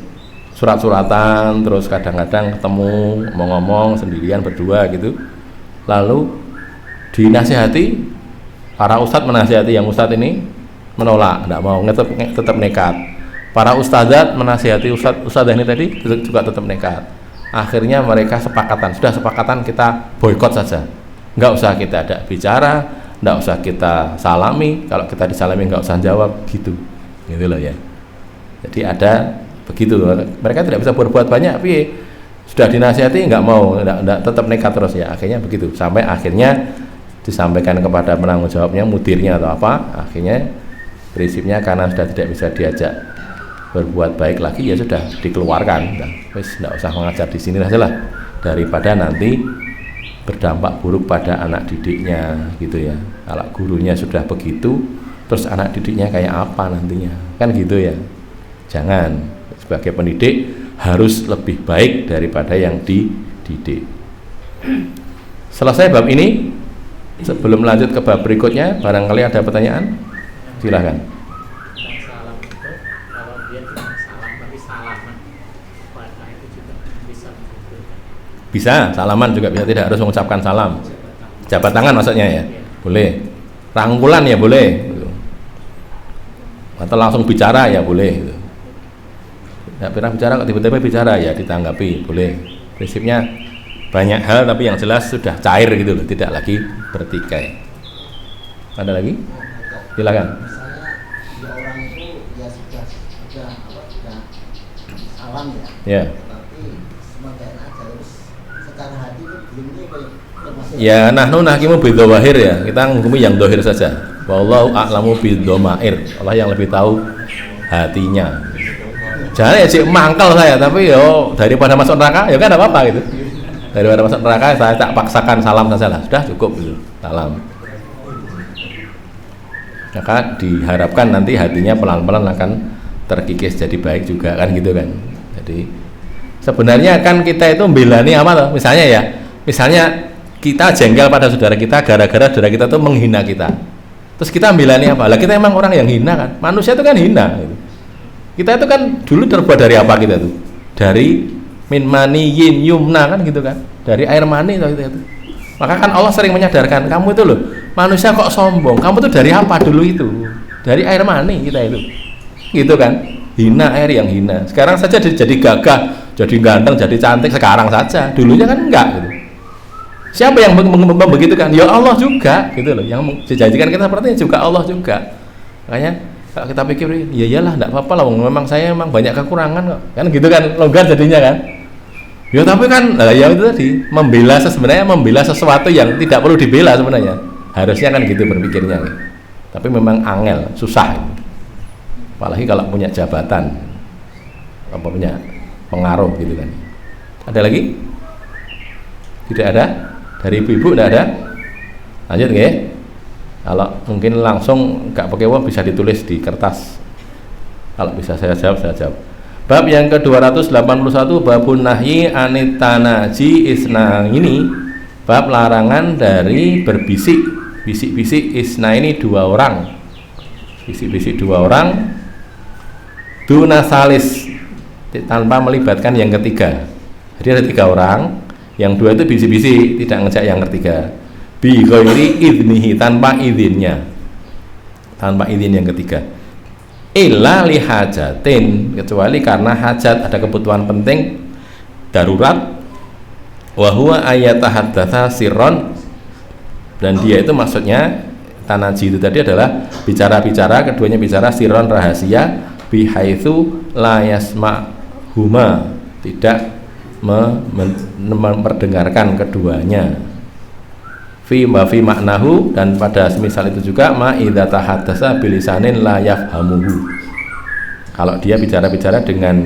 surat-suratan, terus kadang-kadang ketemu ngomong-ngomong sendirian berdua gitu, lalu dinasihati, para ustadz menasihati yang ustadz ini menolak, tidak mau, tetap nekat. Para ustadzat menasihati ustadzah ini tadi juga tetap nekat. Akhirnya mereka sudah sepakatan kita boikot saja, nggak usah kita ada bicara, nggak usah kita salami, kalau kita disalami nggak usah jawab, gitu loh ya. Jadi ada begitu, mereka tidak bisa berbuat banyak, tapi sudah dinasihati nggak mau, nggak, tetap nekat terus ya. Akhirnya begitu, sampai akhirnya disampaikan kepada penanggung jawabnya, mudirnya atau apa, akhirnya prinsipnya karena sudah tidak bisa diajak berbuat baik lagi, ya sudah dikeluarkan. Wis tidak usah mengajar di sini saja lah, daripada nanti berdampak buruk pada anak didiknya gitu ya. Kalau gurunya sudah begitu, terus anak didiknya kayak apa nantinya, kan gitu ya. Jangan, sebagai pendidik harus lebih baik daripada yang dididik. Selesai bab ini. Sebelum lanjut ke bab berikutnya, barangkali ada pertanyaan, silahkan. Salam itu kalau dia cuma salam tapi salaman, apakah itu juga bisa menggugurkan? Bisa, salaman juga bisa, tidak harus mengucapkan salam. Jabat tangan maksudnya ya, boleh. Rangkulan ya boleh, gitu. Atau langsung bicara ya boleh. Gitu. Tidak pernah bicara, kok tiba-tiba bicara ya ditanggapi, boleh. Prinsipnya banyak hal, tapi yang jelas sudah cair gitu loh, tidak lagi bertikai. Ada lagi? Silakan. Misalnya ya orang itu ya sudah salam Ya. tapi sebagian aja terus secara hati itu belum termasuk. Ya, nahnu nahkimu bidzawahir ya. Kita menghukumi yang dohir saja. Wallahu a'lamu bidzamair. Allah yang lebih tahu hatinya. Jangan ya cik mangkel saya, tapi yo daripada masuk neraka ya kan enggak apa-apa gitu. Daripada masuk neraka saya tak paksakan salam saja lah, sudah cukup gitu, salam. Maka diharapkan nanti hatinya pelan-pelan akan terkikis jadi baik juga kan gitu kan. Jadi sebenarnya kan kita itu membelani apa loh? Misalnya kita jengkel pada saudara kita gara-gara saudara kita tuh menghina kita. Terus kita membelani apa? Lah kita emang orang yang hina kan. Manusia itu kan hina gitu. Kita itu kan dulu terbuat dari apa kita tuh? Dari min maniyin yumna kan gitu kan, dari air mani itu. Maka kan Allah sering menyadarkan kamu itu loh, manusia kok sombong, kamu tuh dari apa dulu itu? Dari air mani kita itu, gitu kan? Hina, air yang hina. Sekarang saja jadi gagah, jadi ganteng, jadi cantik sekarang saja, dulunya kan enggak gitu. Siapa yang begitu kan? Ya Allah juga gitu loh, yang menjanjikan kita seperti ini juga Allah juga. Makanya kalau kita pikir ya iyalah enggak apa-apa lah, memang saya memang banyak kekurangan kok, kan gitu kan, longgar jadinya kan. Ya tapi kan ya itu tadi, sebenarnya membela sesuatu yang tidak perlu dibela sebenarnya, harusnya kan gitu berpikirnya gitu. Tapi memang angel, susah gitu. Apalagi kalau punya jabatan apa, punya pengaruh gitu kan. Ada lagi? Tidak ada? Dari ibu-ibu tidak ada? Lanjut nggih? Kalau mungkin langsung nggak pakai wah bisa ditulis di kertas. Kalau bisa saya jawab. Bab yang ke-281, babun nahyi anitanaji isna, ini bab larangan dari berbisik, bisik-bisik isna ini dua orang, bisik-bisik dua orang, duna salis, tanpa melibatkan yang ketiga. Jadi ada tiga orang, yang dua itu bisik-bisik, tidak ngejak yang ketiga. Bi ghairi idnihi, tanpa izinnya, tanpa izin yang ketiga. Illa li hajatin, kecuali karena hajat, ada kebutuhan penting darurat. Wa huwa ayatahaddatsa sirron, dan dia itu maksudnya tanaji itu tadi adalah bicara-bicara, keduanya bicara sirron rahasia, bihaitsu la yasma'huma, tidak memperdengarkan keduanya. Fi maknahu, dan pada semisal itu juga ma idza tahaddasa bilisanin la yafhamuhu, kalau dia bicara-bicara dengan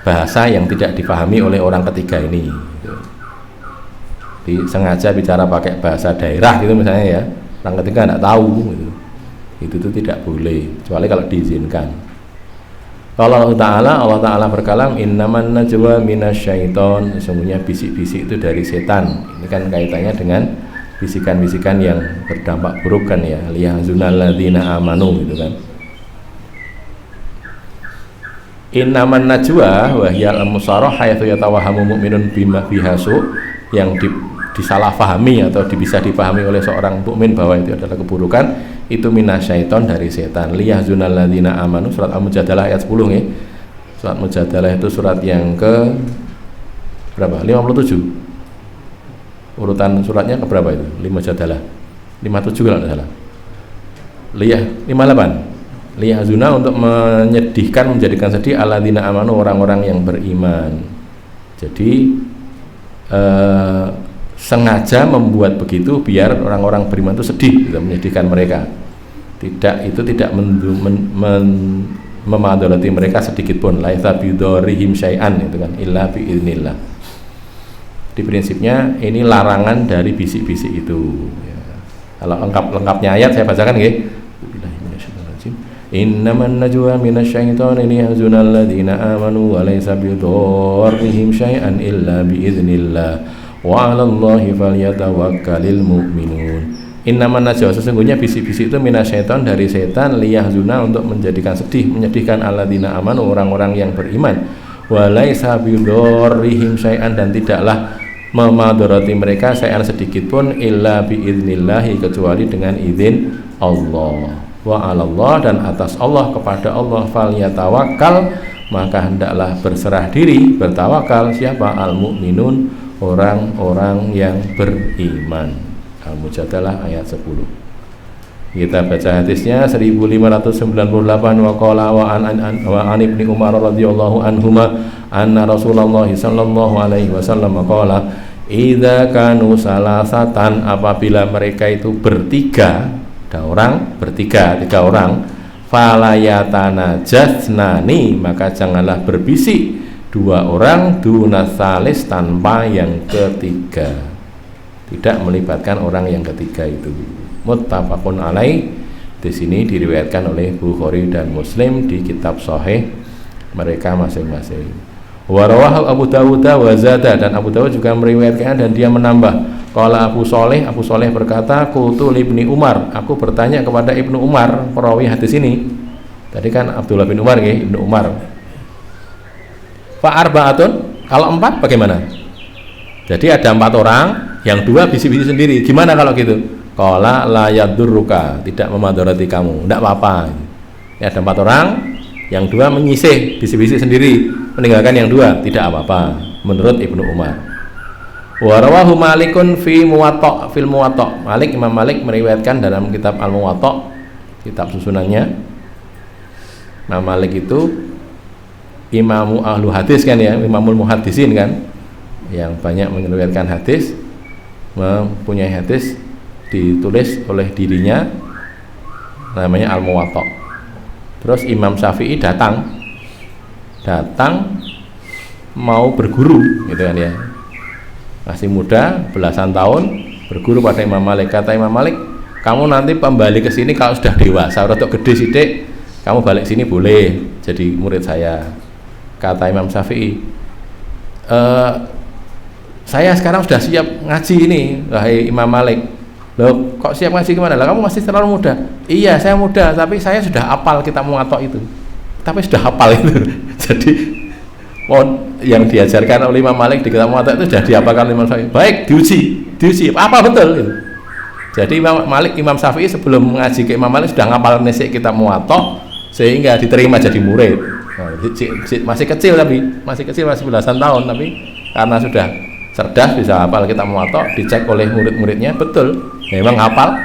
bahasa yang tidak dipahami oleh orang ketiga ini. Sengaja bicara pakai bahasa daerah gitu misalnya ya, orang ketiga tidak tahu gitu. itu tuh tidak boleh kecuali kalau diizinkan. Kalau Allah Ta'ala berkalam, innaman najwa minasyaiton, sesungguhnya bisik-bisik itu dari setan. Ini kan kaitannya dengan bisikan-bisikan yang berdampak buruk kan ya, liyahzunal ladzina amanu gitu kan. Innaman najwa wa hiya al-musarrah haythu yatawahamu mu'minun bima bihasu, yang disalahfahami atau bisa dipahami oleh seorang mukmin bahwa itu adalah keburukan, itu minasyaiton dari setan. Liyahzunal ladzina amanu, surat Al-Mujadalah ayat 10 ya. Surat Mujadalah itu surat yang ke berapa? 57. Urutan suratnya ke berapa itu? Mujadalah 57 kalau tidak salah. 58. Liyahzuna, untuk menyedihkan, menjadikan sedih alladzina amanu, orang-orang yang beriman. Jadi sengaja membuat begitu biar orang-orang beriman itu sedih, gitu, menyedihkan mereka. Itu tidak memadarati mereka sedikit pun. La yasabidorihim syai'an, itu kan, illa biiznillah. Di prinsipnya ini larangan dari bisik-bisik itu. Ya. Kalau lengkapnya ayat saya bacakan nggih. Innaman najwa minasyaitonir liyahzunal ladzina amanu wa laysa bidorrihim syai'an illa biiznillah wa 'alallahi falyatawakkalul mu'minun. Innaman najwa, sesungguhnya bisik-bisik itu minasyaiton, dari setan, liyahzuna, untuk menjadikan sedih, menyedihkan alladzina amanu, orang-orang yang beriman, wa laysa bidorrihim syai'an, dan tidaklah memadarati mereka syai'an sedikit pun, illa biiznillah, kecuali dengan izin Allah. Wa 'alallah, dan atas Allah, kepada Allah, falyatawakkal, maka hendaklah berserah diri, bertawakal siapa? Al-mu'minun, orang-orang yang beriman. Al-Mujadalah ayat 10. Kita baca hadisnya 1598. Wa qala wa an ibni Umar radhiyallahu anhuma anna Rasulullah sallallahu alaihi wasallam qala idza kanu salasatan, apabila mereka itu bertiga, ada orang bertiga, 3 orang, falayatana jasnani, maka janganlah berbisik 2 orang, dunasalis, tanpa yang ketiga, tidak melibatkan orang yang ketiga itu. Muttafaqun alaih, di sini diriwayatkan oleh Bukhari dan Muslim di kitab Sahih mereka masing-masing. Wa rawahu Abu Dawud wa zada, dan Abu Dawud juga meriwayatkan dan dia menambah. Qala Abu Sholeh berkata, qultu ibni Umar, aku bertanya kepada Ibnu Umar, perawi hadis ini. Tadi kan Abdullah bin Umar ya, Ibnu Umar. Fa arba'atun, kalau 4 bagaimana? Jadi ada 4 orang, yang 2 bisik-bisik sendiri. Gimana kalau gitu? Qala la yadurruka, tidak memadarati kamu, tidak apa-apa. Ya, ada 4 orang, yang 2 menyisih, bisik-bisik sendiri, meninggalkan yang 2, tidak apa-apa menurut Ibnu Umar. Wa rawahu Malikun fi Muwatta, fil Muwatta. Imam Malik meriwayatkan dalam kitab Al-Muwatta, kitab susunannya. Imam Malik itu imamu ahlu hadis kan ya, imamul muhaddisin kan, yang banyak meriwayatkan hadis, mempunyai hadis ditulis oleh dirinya, namanya Al-Muwatta. Terus Imam Syafi'i datang mau berguru gitu kan ya, masih muda, belasan tahun, berguru pada Imam Malik. Kata Imam Malik, kamu nanti kembali ke sini kalau sudah dewasa, udah gede sidik, kamu balik sini boleh jadi murid saya. Kata Imam Syafi'i, saya sekarang sudah siap ngaji ini, wahai Imam Malik. Loh, kok siap ngaji gimana? Lah kamu masih terlalu muda. Iya, saya muda, tapi saya sudah hafal kitab Muwatta itu. Tapi sudah hafal itu. Jadi yang diajarkan oleh Imam Malik di kitab Muwatta itu sudah dihafalkan oleh Imam Syafi'i. Baik, diuji apa betul itu. Jadi Imam Syafi'i sebelum mengaji ke Imam Malik sudah ngapal nesek kitab Muwatta sehingga diterima jadi murid. Masih kecil, masih belasan tahun, tapi karena sudah cerdas, bisa hafal kitab Muwatta, dicek oleh murid-muridnya, betul memang hafal,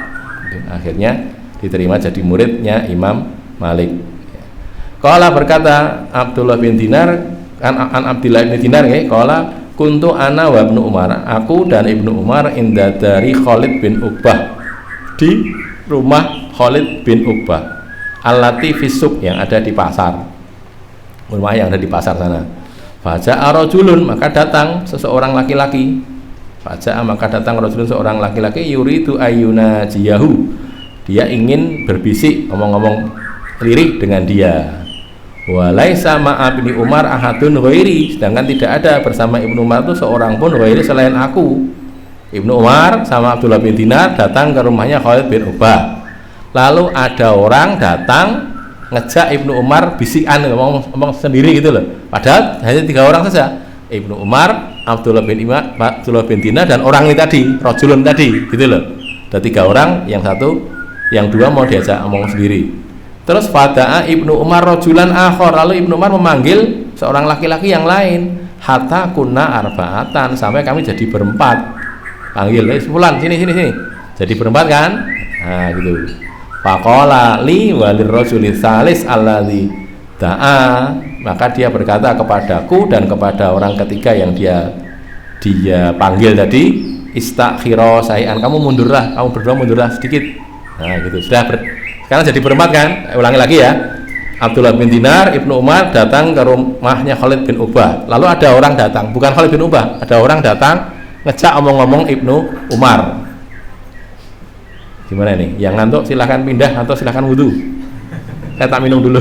akhirnya diterima jadi muridnya Imam Malik. Qala, berkata Abdullah bin Dinar, an Abdullah bin Dinar ya, qala kuntu ana wa Ibnu Umar, aku dan Ibnu Umar inda dari Khalid bin Uqbah, di rumah Khalid bin Uqbah, allati fisuk, yang ada di pasar, rumah yang ada di pasar sana. Faja'a rajulun, maka datang seseorang laki-laki. Faja'a, maka datang rajulun, seorang laki-laki, yuridu ayyuna jiyahu, dia ingin berbisik, ngomong-ngomong lirik dengan dia. Walaisa ma'a Ibnu Umar ahadun ghairi, sedangkan tidak ada bersama Ibnu Umar itu seorang pun ghairi selain aku. Ibnu Umar sama Abdullah bin Dinar datang ke rumahnya Khalid bin Ubah. Lalu ada orang datang ngejak Ibnu Umar bisikan, ngomong sendiri gitu loh. Padahal hanya 3 orang saja. Ibnu Umar, Abdullah bin Dinar dan orang ini tadi, rajulun tadi, gitu loh. Ada 3 orang, yang 2 mau diajak ngomong sendiri. Terus fada'a Ibnu Umar rajulan akhar, lalu Ibnu Umar memanggil seorang laki-laki yang lain. Hatta kunna arba'atan, sampai kami jadi berempat. Panggil, fulan sini. Jadi berempat kan? Nah, gitu. Faqala li walir rajuli salis alladzi da'a, maka dia berkata kepadaku dan kepada orang ketiga yang dia panggil tadi, istakhira sayan, kamu mundurlah, kamu berdua mundurlah sedikit. Nah, gitu. Sekarang jadi berempat kan? Ulangi lagi ya. Abdullah bin Dinar, Ibnu Umar datang ke rumahnya Khalid bin Ubah. Lalu ada orang datang, bukan Khalid bin Ubah, ada orang datang ngejak omong-omong Ibnu Umar. Gimana nih? Yang ngantuk silahkan pindah atau silahkan wudhu. Saya tak minum dulu.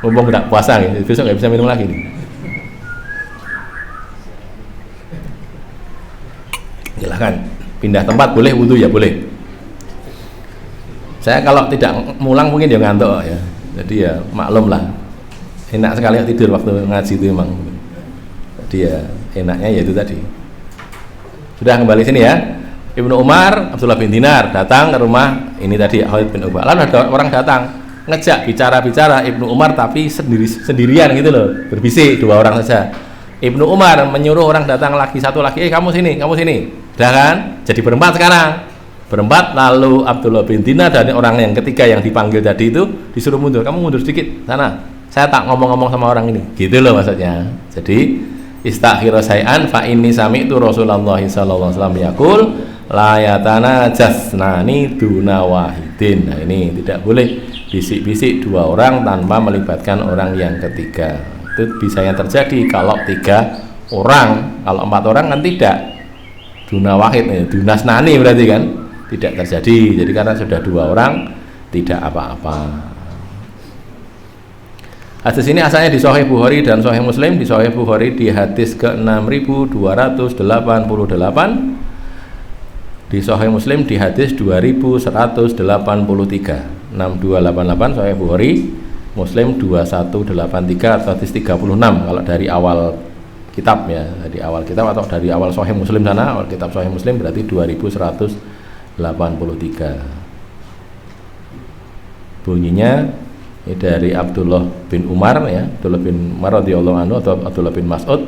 Mumpung tidak puasa nih, besok nggak bisa minum lagi nih. Silahkan pindah tempat, boleh wudhu ya boleh. Saya kalau tidak mulang mungkin dia ngantuk ya. Jadi ya maklum lah. Enak sekali tidur waktu ngaji itu memang. Jadi ya enaknya ya itu tadi. Sudah kembali sini ya. Ibnu Umar, Abdullah bin Dinar datang ke rumah ini tadi Khalid bin Ubah. Lalu ada orang datang ngejak bicara Ibnu Umar tapi sendirian gitu loh, berbisik 2 orang saja. Ibnu Umar menyuruh orang datang lagi, 1 lagi, kamu sini. Udah kan? Jadi berempat sekarang. Berempat, lalu Abdullah bin Dinar dan orang yang ketiga yang dipanggil tadi itu disuruh mundur. Kamu mundur sedikit sana. Saya tak ngomong-ngomong sama orang ini. Gitu loh maksudnya. Jadi istakhira sayan fa inni sami'tu Rasulullah sallallahu alaihi wasallam yaqul la yatanajasnani duna wahidin. Nah, ini tidak boleh bisik-bisik 2 orang tanpa melibatkan orang yang ketiga. Itu bisanya terjadi kalau 3 orang. Kalau 4 orang kan tidak. Duna wahid, dunasnani berarti kan tidak terjadi. Jadi karena sudah 2 orang tidak apa-apa. Hadis ini asalnya di Sahih Bukhari dan Sahih Muslim. Di Sahih Bukhari di hadis ke-6288, di Sahih Muslim di hadis 2183. 6288 Sahih Bukhari, Muslim 2183 atau hadis 36 kalau dari awal kitab ya, dari awal kitab atau dari awal Sahih Muslim sana, awal kitab Sahih Muslim berarti 2183. Bunyinya ini dari Abdullah bin Umar ya, Abdullah bin Umar radhiyallahu anhu atau Abdullah bin Mas'ud.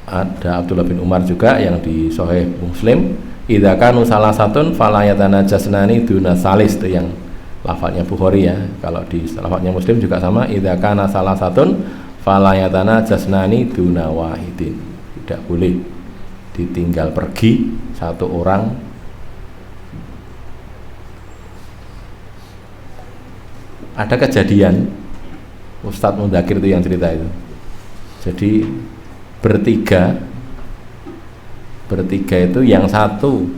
Ada Abdullah bin Umar juga yang di Sahih Muslim, idza kanu salasatun fala yatanajasnani duna salis, itu yang lafadznya Bukhari ya. Kalau di lafadznya Muslim juga sama, idza kana salasatun fala yatanajasnani duna wahidin. Tidak boleh ditinggal pergi 1 orang. Ada kejadian Ustadz Mudakir itu yang cerita itu. Jadi bertiga itu yang satu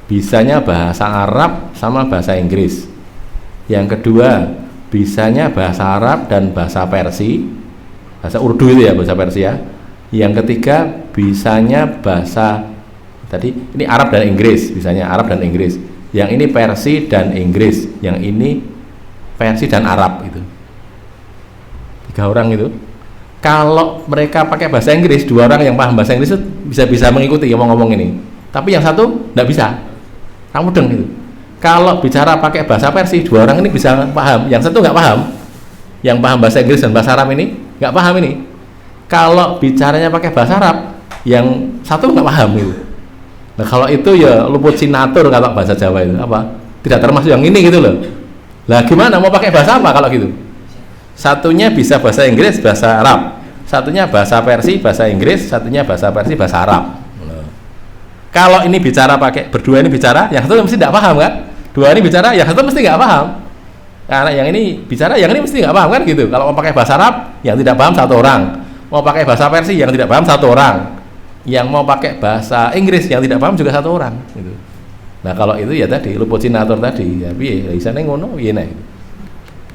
bisanya bahasa Arab sama bahasa Inggris, yang kedua bisanya bahasa Arab dan bahasa Persia, bahasa Urdu itu ya, bahasa Persia, yang ketiga bisanya bahasa tadi ini Arab dan Inggris, bisanya Arab dan Inggris, yang ini Persia dan Inggris, yang ini Persia dan Arab. Itu 3 orang itu. Kalau mereka pakai bahasa Inggris, 2 orang yang paham bahasa Inggris itu bisa mengikuti ngomong-ngomong ini, tapi yang satu tidak bisa, kamu mudeng itu. Kalau bicara pakai bahasa Persia, 2 orang ini bisa paham, yang satu nggak paham. Yang paham bahasa Inggris dan bahasa Arab ini nggak paham ini. Kalau bicaranya pakai bahasa Arab, yang satu nggak paham itu. Nah kalau itu ya luput sinatur kalau bahasa Jawa itu apa? Tidak termasuk yang ini gitu loh. Lah gimana mau pakai bahasa apa kalau gitu? Satunya bisa bahasa Inggris, bahasa Arab. Satunya bahasa Persia, bahasa Inggris. Satunya bahasa Persia, bahasa Arab. Kalau ini bicara pakai, berdua ini bicara, yang satu mesti tidak paham kan? 2 ini bicara, yang satu mesti nggak paham. Karena yang ini bicara, yang ini mesti nggak paham kan gitu. Kalau mau pakai bahasa Arab, yang tidak paham 1 orang. Mau pakai bahasa Persia, yang tidak paham 1 orang. Yang mau pakai bahasa Inggris, yang tidak paham juga 1 orang. Gitu. Nah kalau itu ya tadi lupocinator tadi ya piye isane ngono piye nek.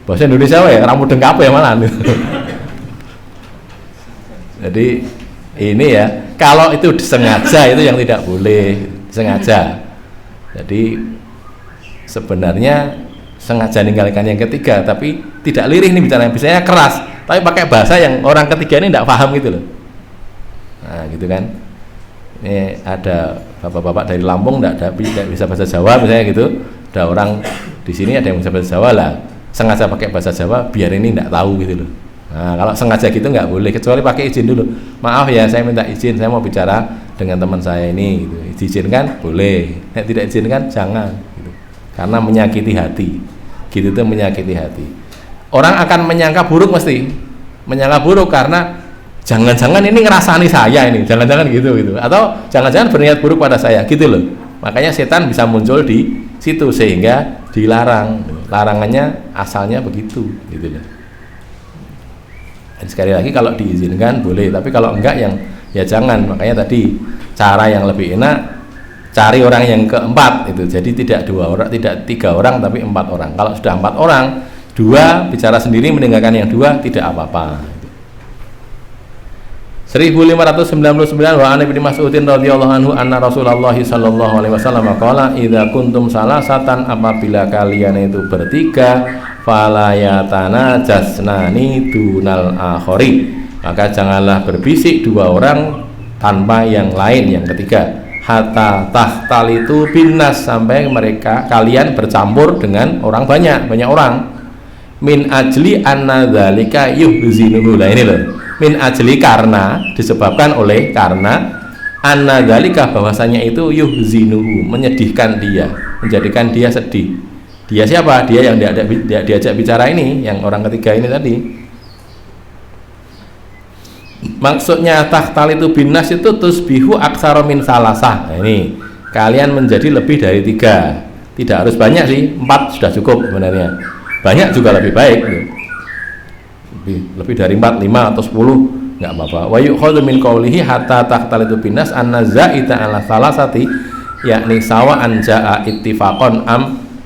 Bahasa Indonesia wae rambut dengkap ya malah. Jadi ini ya kalau itu disengaja itu yang tidak boleh sengaja. Jadi sebenarnya sengaja ninggalkan yang ketiga tapi tidak lirih nih bicaranya, biasanya keras tapi pakai bahasa yang orang ketiga ini tidak paham gitu loh. Nah gitu kan, ini ada bapak-bapak dari Lampung tidak bisa bahasa Jawa misalnya gitu, ada orang di sini ada yang bisa bahasa Jawa lah, sengaja pakai bahasa Jawa biar ini tidak tahu gitu loh. Nah kalau sengaja gitu nggak boleh, kecuali pakai izin dulu, maaf ya saya minta izin, saya mau bicara dengan teman saya ini gitu. Diizinkan boleh, tidak izinkan jangan gitu. Karena menyakiti hati gitu tuh, menyakiti hati. Orang akan menyangka buruk, mesti menyangka buruk karena jangan-jangan ini ngerasani saya ini, jangan-jangan gitu atau jangan-jangan berniat buruk pada saya gitu loh. Makanya setan bisa muncul di situ sehingga dilarang. Larangannya asalnya begitu gitu loh. Dan sekali lagi kalau diizinkan boleh, tapi kalau enggak yang ya jangan. Makanya tadi cara yang lebih enak cari orang yang keempat itu, jadi tidak 2 orang, tidak 3 orang tapi 4 orang. Kalau sudah 4 orang, 2 bicara sendiri meninggalkan yang 2 tidak apa-apa. 1599 wa an Ibnu Mas'udin radhiyallahu anhu anna Rasulullah sallallahu alaihi wasallam qala idza kuntum salasatan, apabila kalian itu bertiga, fala yatanajasnani dunal akhari, maka janganlah berbisik 2 orang tanpa yang lain, yang ketiga, hatta tahtalitu binnas, sampai mereka kalian bercampur dengan orang banyak orang, min ajli anna dzalika yuhzinuhu. Lah ini loh, min ajli karena, disebabkan oleh karena, anna dzalika bahwasanya itu yuhzinuhu menyedihkan dia, menjadikan dia sedih. Dia siapa? Dia yang diajak bicara ini, yang orang ketiga ini tadi. Maksudnya tahtal itu binas itu tusbihu aksara min salasah. Nah, ini kalian menjadi lebih dari 3, tidak harus banyak sih, 4 sudah cukup sebenarnya, banyak juga lebih baik gitu. Lebih dari 4, 5 atau 10 nggak apa-apa. Wa yukhadhu min qawlihi hatta tahtal itu binas anna zaita ala salasati, yakni sawa anjaa ittifaqan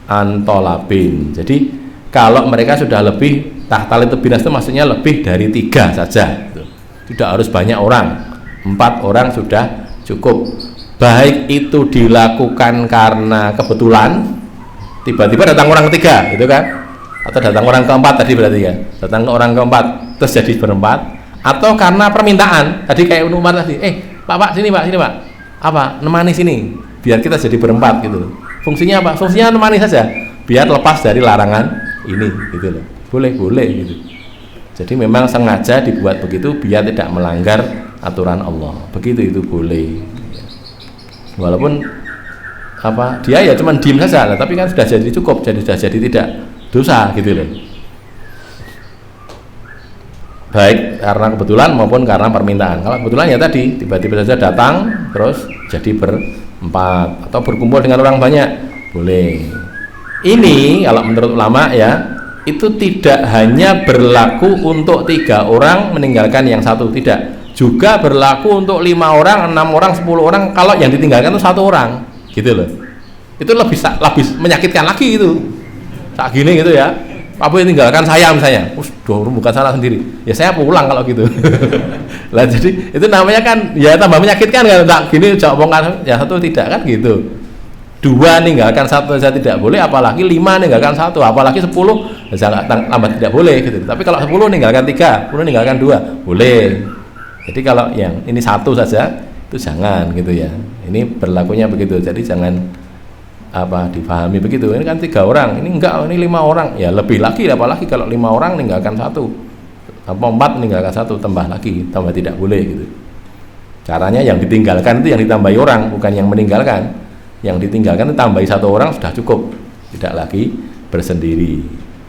antolabin. Jadi kalau mereka sudah lebih, tahtal itu binas itu maksudnya lebih dari 3 saja gitu. Tidak harus banyak orang, 4 orang sudah cukup. Baik itu dilakukan karena kebetulan, tiba-tiba datang orang ketiga gitu kan, atau datang orang keempat tadi berarti ya, datang ke orang keempat terus jadi berempat, atau karena permintaan tadi kayak Umar tadi, pak sini pak, apa nemani sini biar kita jadi berempat gitu. Fungsinya apa? Fungsinya nemani saja biar lepas dari larangan ini gitu loh. Boleh gitu. Jadi memang sengaja dibuat begitu biar tidak melanggar aturan Allah. Begitu itu boleh. Walaupun apa dia ya cuma diem saja, tapi kan sudah jadi cukup, sudah jadi tidak dosa gitu loh. Baik karena kebetulan maupun karena permintaan. Kalau kebetulan ya tadi tiba-tiba saja datang terus jadi berempat atau berkumpul dengan orang banyak, boleh. Ini kalau menurut ulama ya, itu tidak hanya berlaku untuk 3 orang meninggalkan yang 1, tidak, juga berlaku untuk 5 orang, 6 orang, 10 orang. Kalau yang ditinggalkan itu 1 orang gitu loh, itu lebih menyakitkan lagi itu saat gini gitu ya. Pak Bu tinggalkan saya misalnya, bukan salah sendiri ya, saya pulang kalau gitu. Lah jadi itu namanya kan ya tambah menyakitkan kan, tak gini jawab ya 1 tidak kan gitu. 2 ninggalkan 1 saja tidak boleh, apalagi 5 ninggalkan 1, apalagi 10 jangan tambah tidak boleh gitu. Tapi kalau 10 ninggalkan 3, 10 ninggalkan 2 boleh. Jadi kalau yang ini 1 saja itu jangan gitu ya. Ini berlakunya begitu. Jadi jangan apa dipahami begitu. Ini kan 3 orang, ini enggak, ini 5 orang. Ya lebih lagi, apalagi kalau 5 orang ninggalkan 1, apa 4 meninggalkan 1, tambah lagi, tambah tidak boleh gitu. Caranya yang ditinggalkan itu yang ditambahi orang, bukan yang meninggalkan. Yang ditinggalkan itu tambahi 1 orang sudah cukup, tidak lagi bersendiri.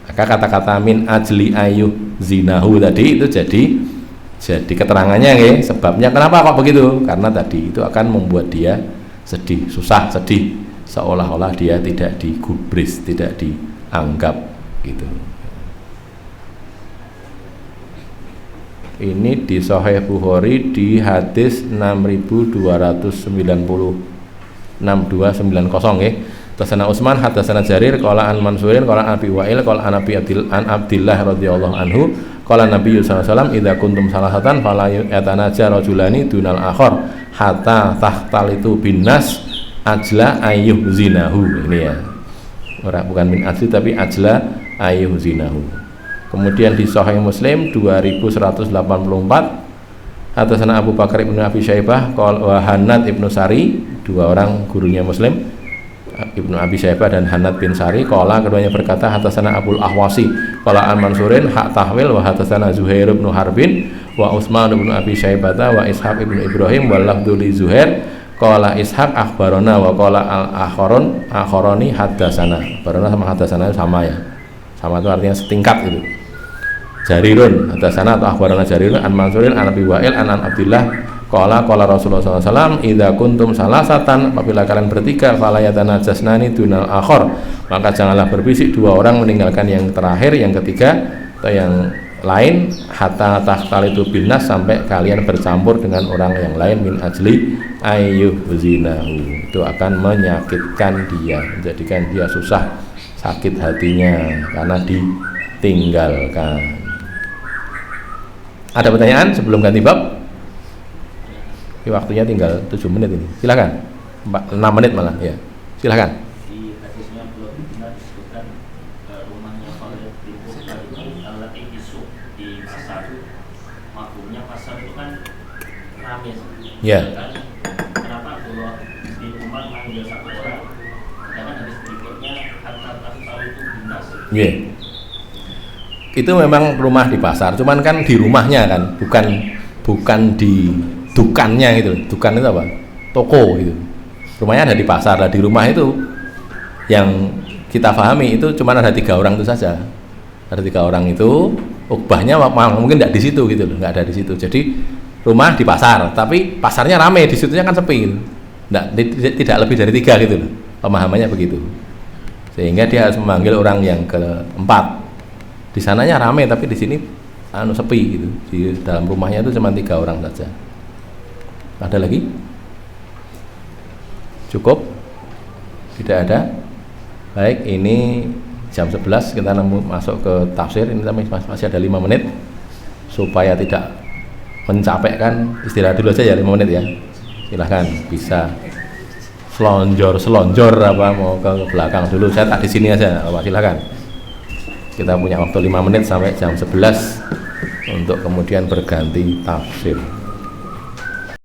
Maka kata-kata min ajli ayu zinahu tadi itu jadi keterangannya ya, sebabnya kenapa kok begitu, karena tadi itu akan membuat dia sedih, susah, sedih, seolah-olah dia tidak digubris, tidak dianggap gitu. Ini di Sahih Bukhari di hadis 6290. 6290 nggih. Hadatsana Utsman hadatsana Jarir qala an Mansurin qala Abi Wa'il qala an Abdillah radhiyallahu anhu qala Nabi sallallahu alaihi wasallam idza kuntum salasatan fala yatanaja rajulani dunal akhar hatta tahtalitu binnas ajla ayyuh zinahu. Ini ya. Bukan min ajli tapi ajla ayyuh zinahu. Kemudian di Sahih Muslim 2184 hadatsana Abu Bakar ibnu Abi Syaibah qala Hannad ibnu Sari, dua orang gurunya Muslim, Ibnu Abi Syaibah dan Hannad bin Sari, qala keduanya berkata hadatsana Abul Ahwasi qala an Mansurin hak tahwil wa hadatsana Zuhair bin Harbin wa Utsman bin Abi Syaibah wa Ishaq bin Ibrahim wa lafdzu li Zuhair qala Ishaq akhbarana wa qala al-akharoni hadatsana. Barana sama hadatsana sama ya. Sama itu artinya setingkat itu. Jarirun hadatsana atau akhbarana Jarirun an Mansurin an Abi Wa'il an Abdillah qala Rasulullah SAW idza kuntum salasatan, apabila kalian bertiga fala yatanajasnani dunal akhar, maka janganlah berbisik dua orang meninggalkan yang terakhir, yang ketiga atau yang lain, hatta tahtalitu binnas, sampai kalian bercampur dengan orang yang lain, min ajli ayyuh zinahu, itu akan menyakitkan dia, menjadikan dia susah, sakit hatinya karena ditinggalkan. Ada pertanyaan sebelum ganti bab? Waktunya tinggal 7 menit ini. Silakan. 6 menit malah ya. Silakan. Di hadisnya belum benar disebutkan rumahnya Khalid bin Bukhari itu alati isu di pasar. Maklumnya pasar itu kan ramai. Ya. Kenapa kalau di rumah manggil satu orang, sedangkan hadis berikutnya kata itu bintas. Iya. Itu memang rumah di pasar, cuman kan di rumahnya kan, bukan di dukannya gitu. Dukan itu apa? Toko gitu. Rumahnya ada di pasar, lah di rumah itu yang kita pahami itu cuma ada 3 orang itu saja. Ada 3 orang itu, ukbahnya mungkin tidak di situ gitu loh, nggak ada di situ. Jadi rumah di pasar, tapi pasarnya ramai, di situnya kan sepi gitu. Tidak lebih dari 3 gitu loh. Pemahamannya begitu. Sehingga dia harus memanggil orang yang keempat. Di sananya ramai tapi di sini sepi gitu. Di dalam rumahnya itu cuma 3 orang saja. Ada lagi? Cukup? Tidak ada? Baik, ini jam 11 kita masuk ke tafsir. Ini masih ada 5 menit supaya tidak mencapekkan. Istirahat dulu aja ya 5 menit ya. Silahkan bisa selonjor apa mau ke belakang dulu. Saya tak di sini aja, Pak. Silahkan. Kita punya waktu 5 menit sampai jam 11 untuk kemudian berganti tafsir.